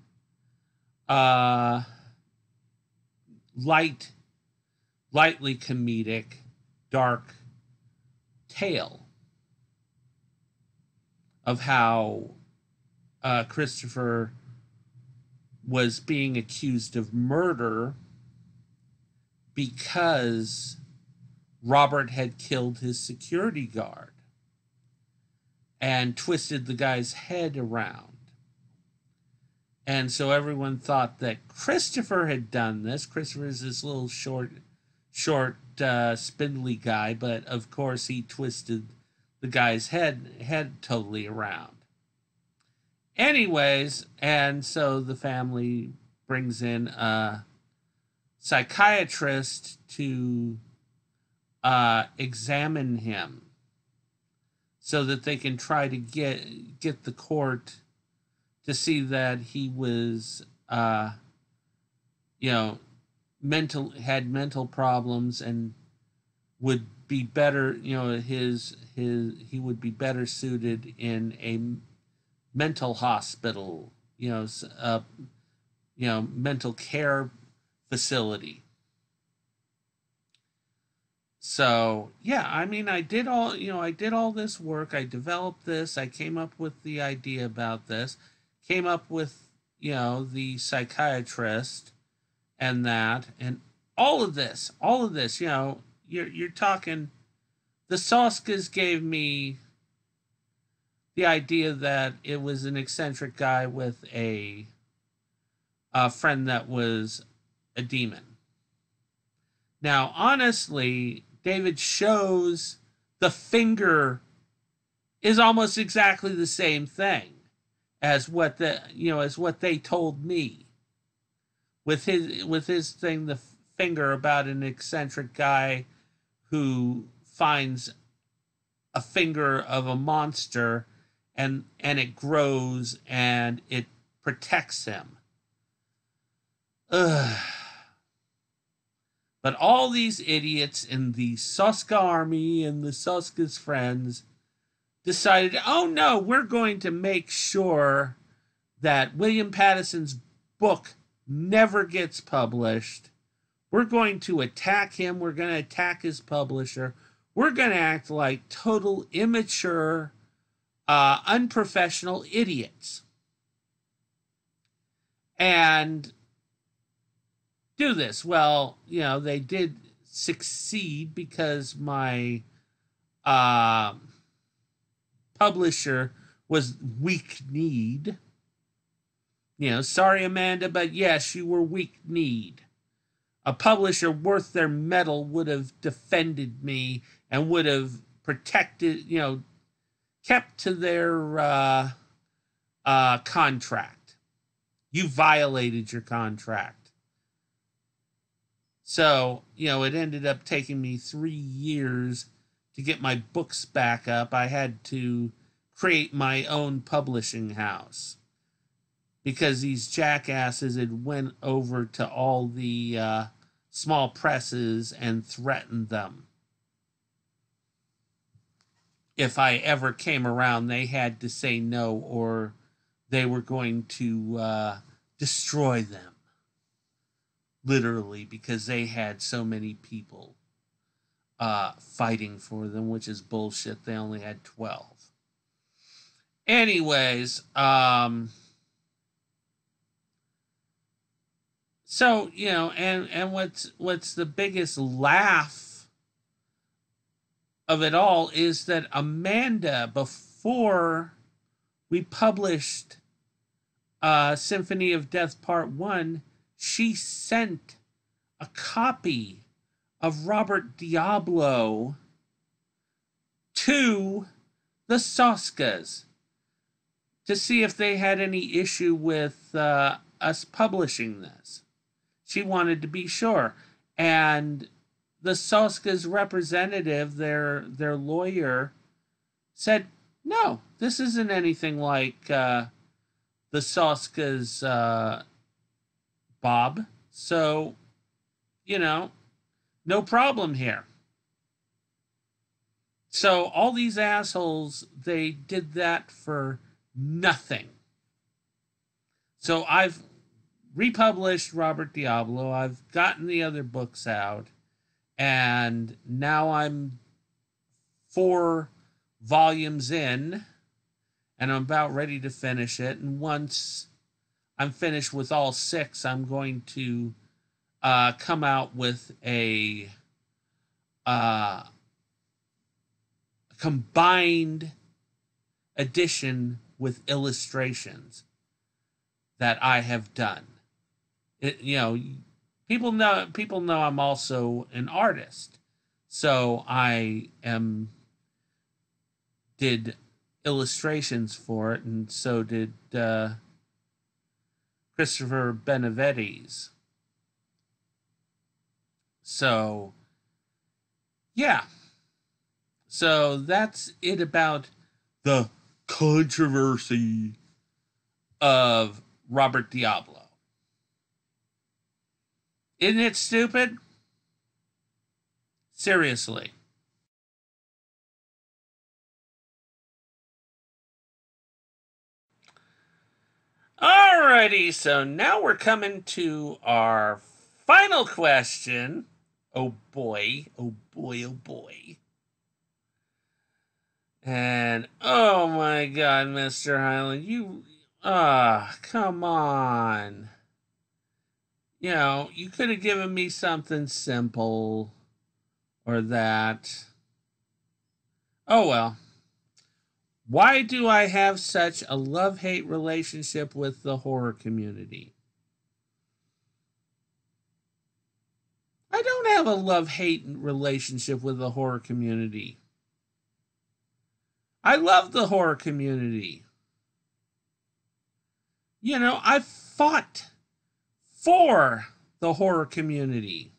lightly comedic, dark tale of how Christopher was being accused of murder because Robert had killed his security guard. and twisted the guy's head around. And so everyone thought that Christopher had done this. Christopher is this little short, spindly guy, but of course he twisted the guy's head totally around. Anyways, and so the family brings in a psychiatrist to examine him so that they can try to get the court to see that he was, had mental problems and would be better, he would be better suited in a mental hospital, mental care facility. So, yeah, I mean, I did all this work. I developed this. I came up with the idea about this. Came up with, the psychiatrist and that, and all of this, you're talking, the Soskas gave me the idea that it was an eccentric guy with a friend that was a demon. Now, honestly, David shows the finger is almost exactly the same thing as what they told me. With his thing, the finger about an eccentric guy who finds a finger of a monster and it grows and it protects him. Ugh. But all these idiots in the Soska army and the Soska's friends decided, oh no, we're going to make sure that William Pattison's book never gets published. We're going to attack him. We're going to attack his publisher. We're going to act like total immature, unprofessional idiots. And do this. Well, they did succeed because my publisher was weak-kneed. Sorry, Amanda, but yes, you were weak-kneed. A publisher worth their mettle would have defended me and would have protected, kept to their contract. You violated your contract. So, it ended up taking me 3 years to get my books back up. I had to create my own publishing house because these jackasses had went over to all the small presses and threatened them. If I ever came around, they had to say no or they were going to destroy them. Literally, because they had so many people fighting for them, which is bullshit. They only had 12. Anyways, so, and what's the biggest laugh of it all is that Amanda, before we published Symphony of Death Part 1, she sent a copy of Robert Diablo to the Soskas to see if they had any issue with us publishing this. She wanted to be sure. And the Soskas representative, their lawyer, said, no, this isn't anything like the Soskas, Bob. So, no problem here. So all these assholes, they did that for nothing. So I've republished Robert Diablo. I've gotten the other books out. And now I'm 4 volumes in. And I'm about ready to finish it. And once I'm finished with all 6, I'm going to come out with a combined edition with illustrations that I have done. People know I'm also an artist. So I did illustrations for it, and so did Christopher Benavides. So, yeah. So that's it about the controversy of Robert Diablo. Isn't it stupid? Seriously. Alrighty, so now we're coming to our final question. Oh boy, oh boy, oh boy. And oh my god, Mr. Highland, come on. You could have given me something simple or that. Oh well. Why do I have such a love-hate relationship with the horror community? I don't have a love-hate relationship with the horror community. I love the horror community. I fought for the horror community.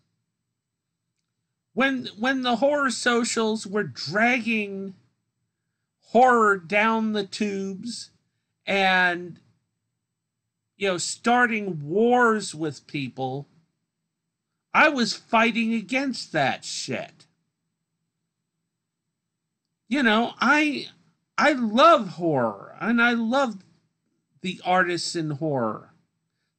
When the horror socials were dragging horror down the tubes and starting wars with people, I was fighting against that shit. I love horror, and I love the artists in horror.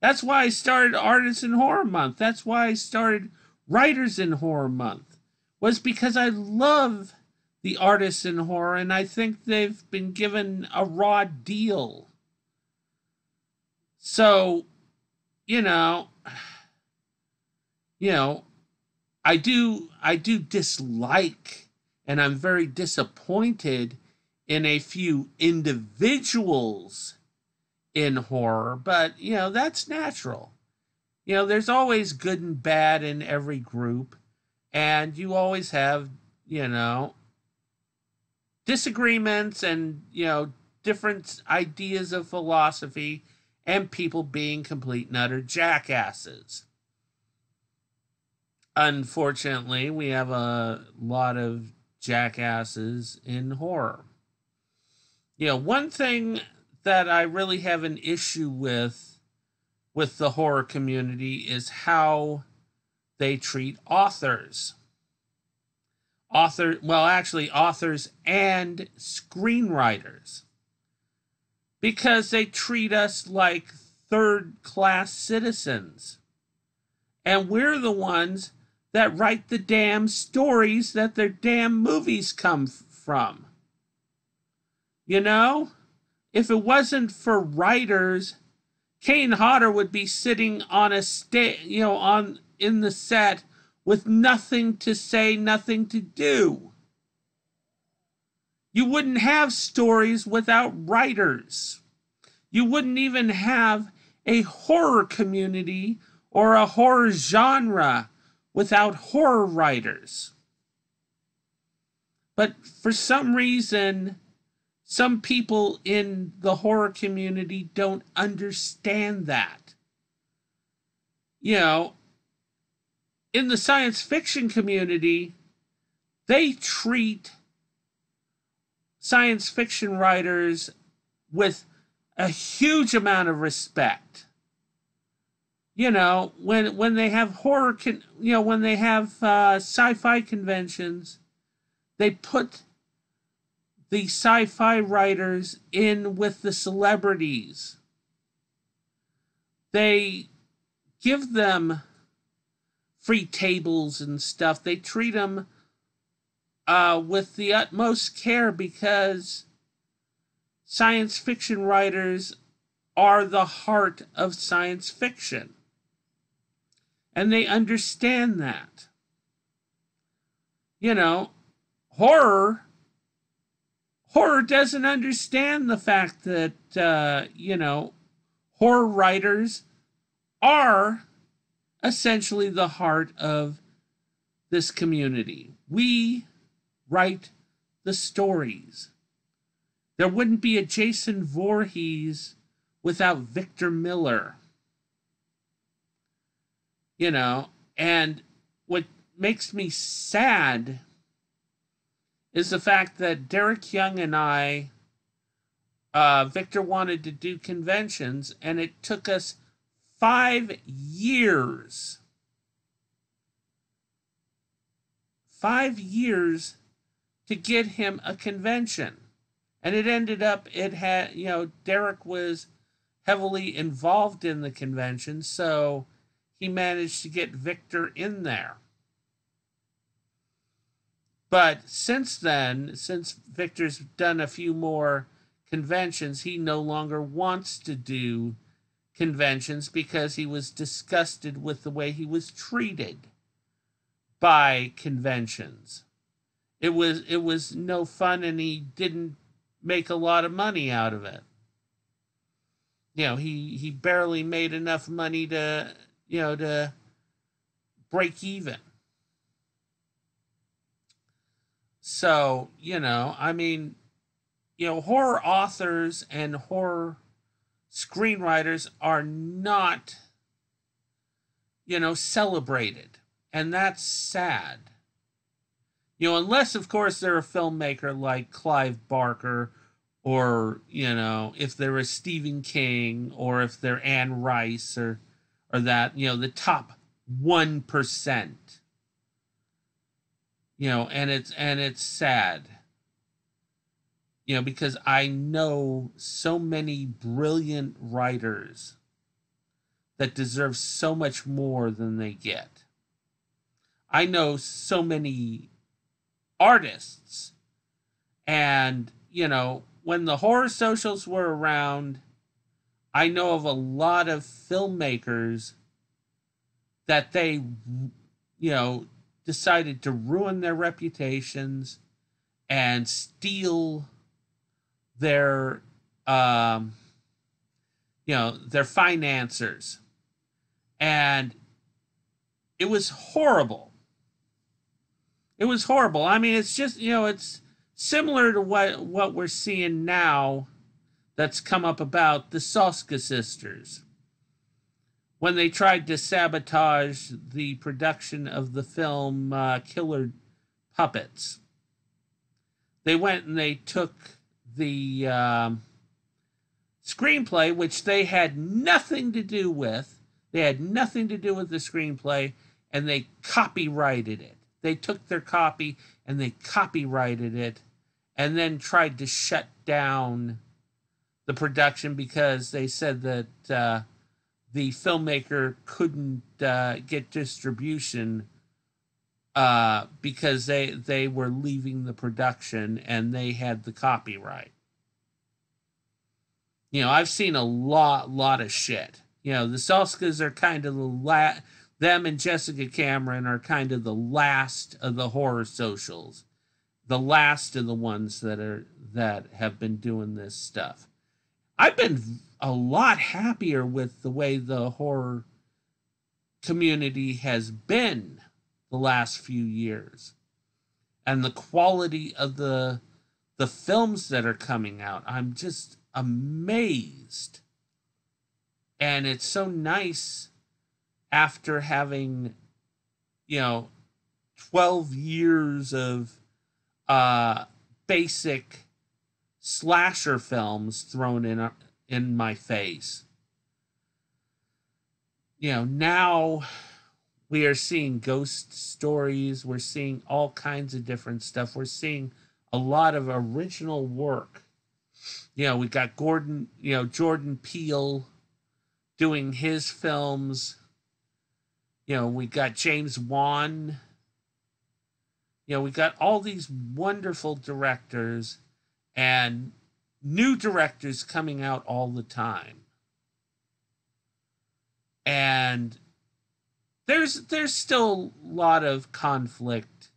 That's why I started Artists in Horror Month. That's why I started Writers in Horror Month, was because I love the artists in horror, and I think they've been given a raw deal. So, I do dislike, and I'm very disappointed in a few individuals in horror, but that's natural. There's always good and bad in every group, and you always have disagreements and different ideas of philosophy, and people being complete and utter jackasses. Unfortunately, we have a lot of jackasses in horror. One thing that I really have an issue with the horror community is how they treat authors. Authors and screenwriters. Because they treat us like third-class citizens. And we're the ones that write the damn stories that their damn movies come from. If it wasn't for writers, Kane Hodder would be sitting on a in the set with nothing to say, nothing to do. You wouldn't have stories without writers. You wouldn't even have a horror community or a horror genre without horror writers. But for some reason, some people in the horror community don't understand that. In the science fiction community, they treat science fiction writers with a huge amount of respect. When they have horror, when they have sci-fi conventions, they put the sci-fi writers in with the celebrities. They give them free tables and stuff. They treat them with the utmost care, because science fiction writers are the heart of science fiction. And they understand that. horror doesn't understand the fact that, horror writers are essentially the heart of this community. We write the stories. There wouldn't be a Jason Voorhees without Victor Miller. And what makes me sad is the fact that Derek Young and I, Victor wanted to do conventions, and it took us 5 years. 5 years to get him a convention. And it ended up, Derek was heavily involved in the convention, so he managed to get Victor in there. But since then, since Victor's done a few more conventions, he no longer wants to do conventions because he was disgusted with the way he was treated by conventions. It was no fun, and he didn't make a lot of money out of it. He barely made enough money to break even. So, horror authors and horror screenwriters are not, celebrated. And that's sad. Unless, of course, they're a filmmaker like Clive Barker, or, if they're a Stephen King, or if they're Anne Rice, or that, the top 1%. And it's sad. Because I know so many brilliant writers that deserve so much more than they get. I know so many artists, and, when the horror socials were around, I know of a lot of filmmakers that they, decided to ruin their reputations and steal their, their financiers. And it was horrible. It was horrible. I mean, it's just, it's similar to what we're seeing now that's come up about the Soska sisters. When they tried to sabotage the production of the film Killer Puppets. They went and they took the screenplay, which they had nothing to do with. They had nothing to do with the screenplay, and they copyrighted it. They took their copy and they copyrighted it, and then tried to shut down the production because they said that the filmmaker couldn't get distribution because they were leaving the production and they had the copyright. I've seen a lot of shit. The Soskas are kind of them and Jessica Cameron are kind of the last of the horror socials, the last of the ones that have been doing this stuff. I've been a lot happier with the way the horror community has been the last few years, and the quality of the films that are coming out. I'm just amazed, and it's so nice after having 12 years of basic slasher films thrown in my face. Now we are seeing ghost stories. We're seeing all kinds of different stuff. We're seeing a lot of original work. We got Jordan Peele doing his films. We got James Wan. We got all these wonderful directors and new directors coming out all the time. And there's still a lot of conflict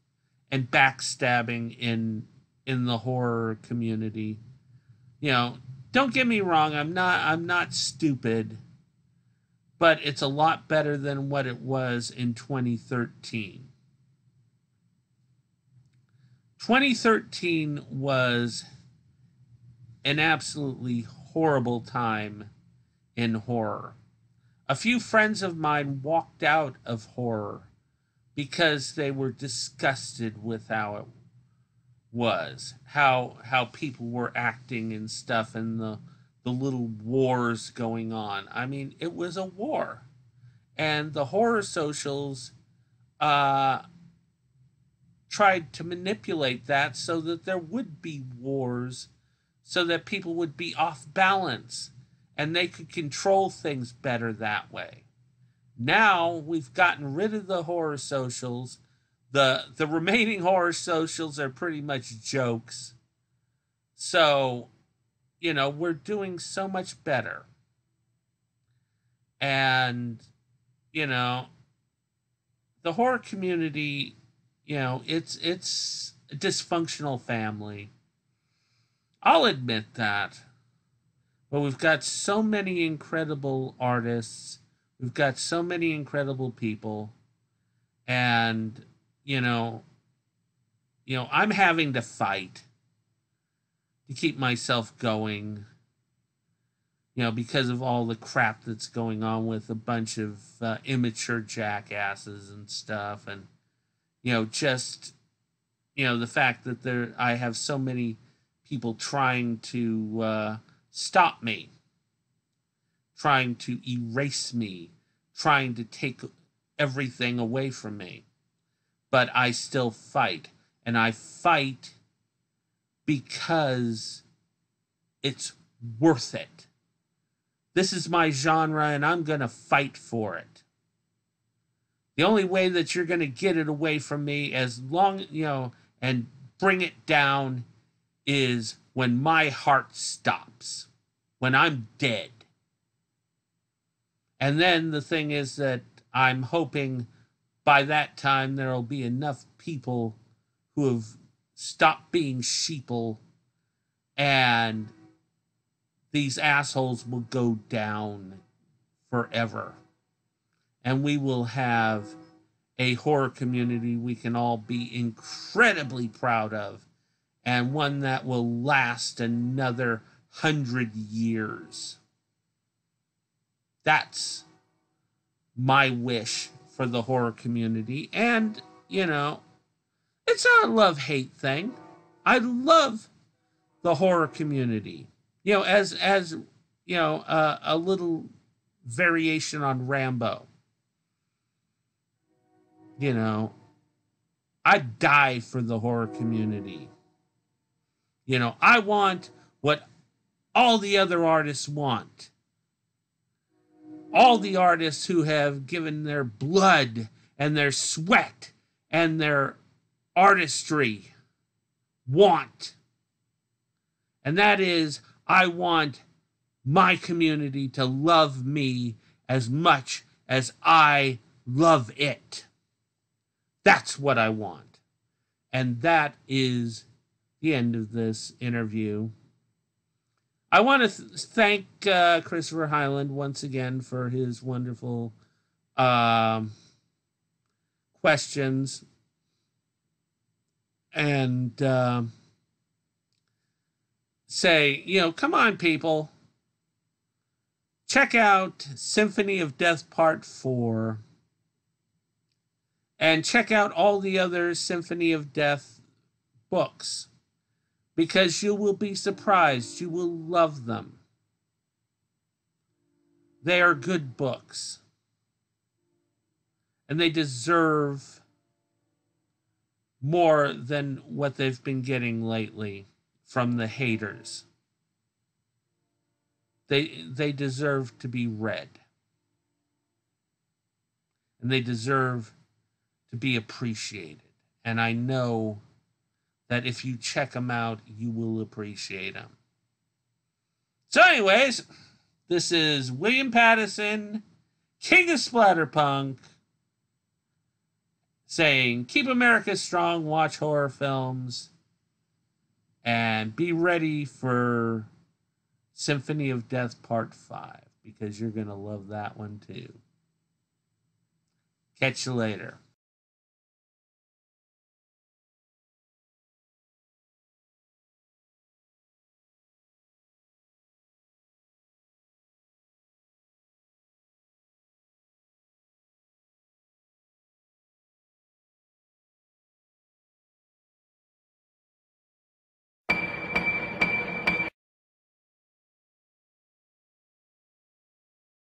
and backstabbing in in the horror community. You know, don't get me wrong, I'm not stupid, but it's a lot better than what it was in 2013. 2013 was an absolutely horrible time in horror. A few friends of mine walked out of horror because they were disgusted with how it was, how people were acting and stuff, and the little wars going on. I mean, it was a war. And the horror socials tried to manipulate that so that there would be wars, so that people would be off balance and they could control things better that way. Now we've gotten rid of the horror socials. The remaining horror socials are pretty much jokes. So, you know, we're doing so much better. And, you know, the horror community, you know, it's a dysfunctional family. I'll admit that. But we've got so many incredible artists. We've got so many incredible people. And, you know, I'm having to fight to keep myself going, you know, because of all the crap that's going on with a bunch of immature jackasses and stuff. And, you know, just, you know, the fact that I have so many people trying to stop me, trying to erase me, trying to take everything away from me. But I still fight. And I fight because it's worth it. This is my genre, and I'm going to fight for it. The only way that you're going to get it away from me, as long, you know, and bring it down, is when my heart stops, when I'm dead. And then the thing is that I'm hoping by that time there will be enough people who have stopped being sheeple, and these assholes will go down forever. And we will have a horror community we can all be incredibly proud of, and one that will last another 100 years. That's my wish for the horror community. And, you know, it's not a love-hate thing. I love the horror community. You know, as you know, a little variation on Rambo. You know, I'd die for the horror community. You know, I want what all the other artists want. All the artists who have given their blood and their sweat and their artistry want. And that is, I want my community to love me as much as I love it. That's what I want. And that is the end of this interview. I want to thank Christopher Highland once again for his wonderful questions. And say, you know, come on, people. Check out Symphony of Death Part 4. And check out all the other Symphony of Death books, because you will be surprised. You will love them. They are good books. And they deserve more than what they've been getting lately from the haters. They deserve to be read. And they deserve to be appreciated. And I know that if you check them out, you will appreciate them. So anyways, this is William Pattison, King of Splatterpunk, saying, keep America strong, watch horror films, And be ready for Symphony of Death Part 5, because you're going to love that one too. Catch you later.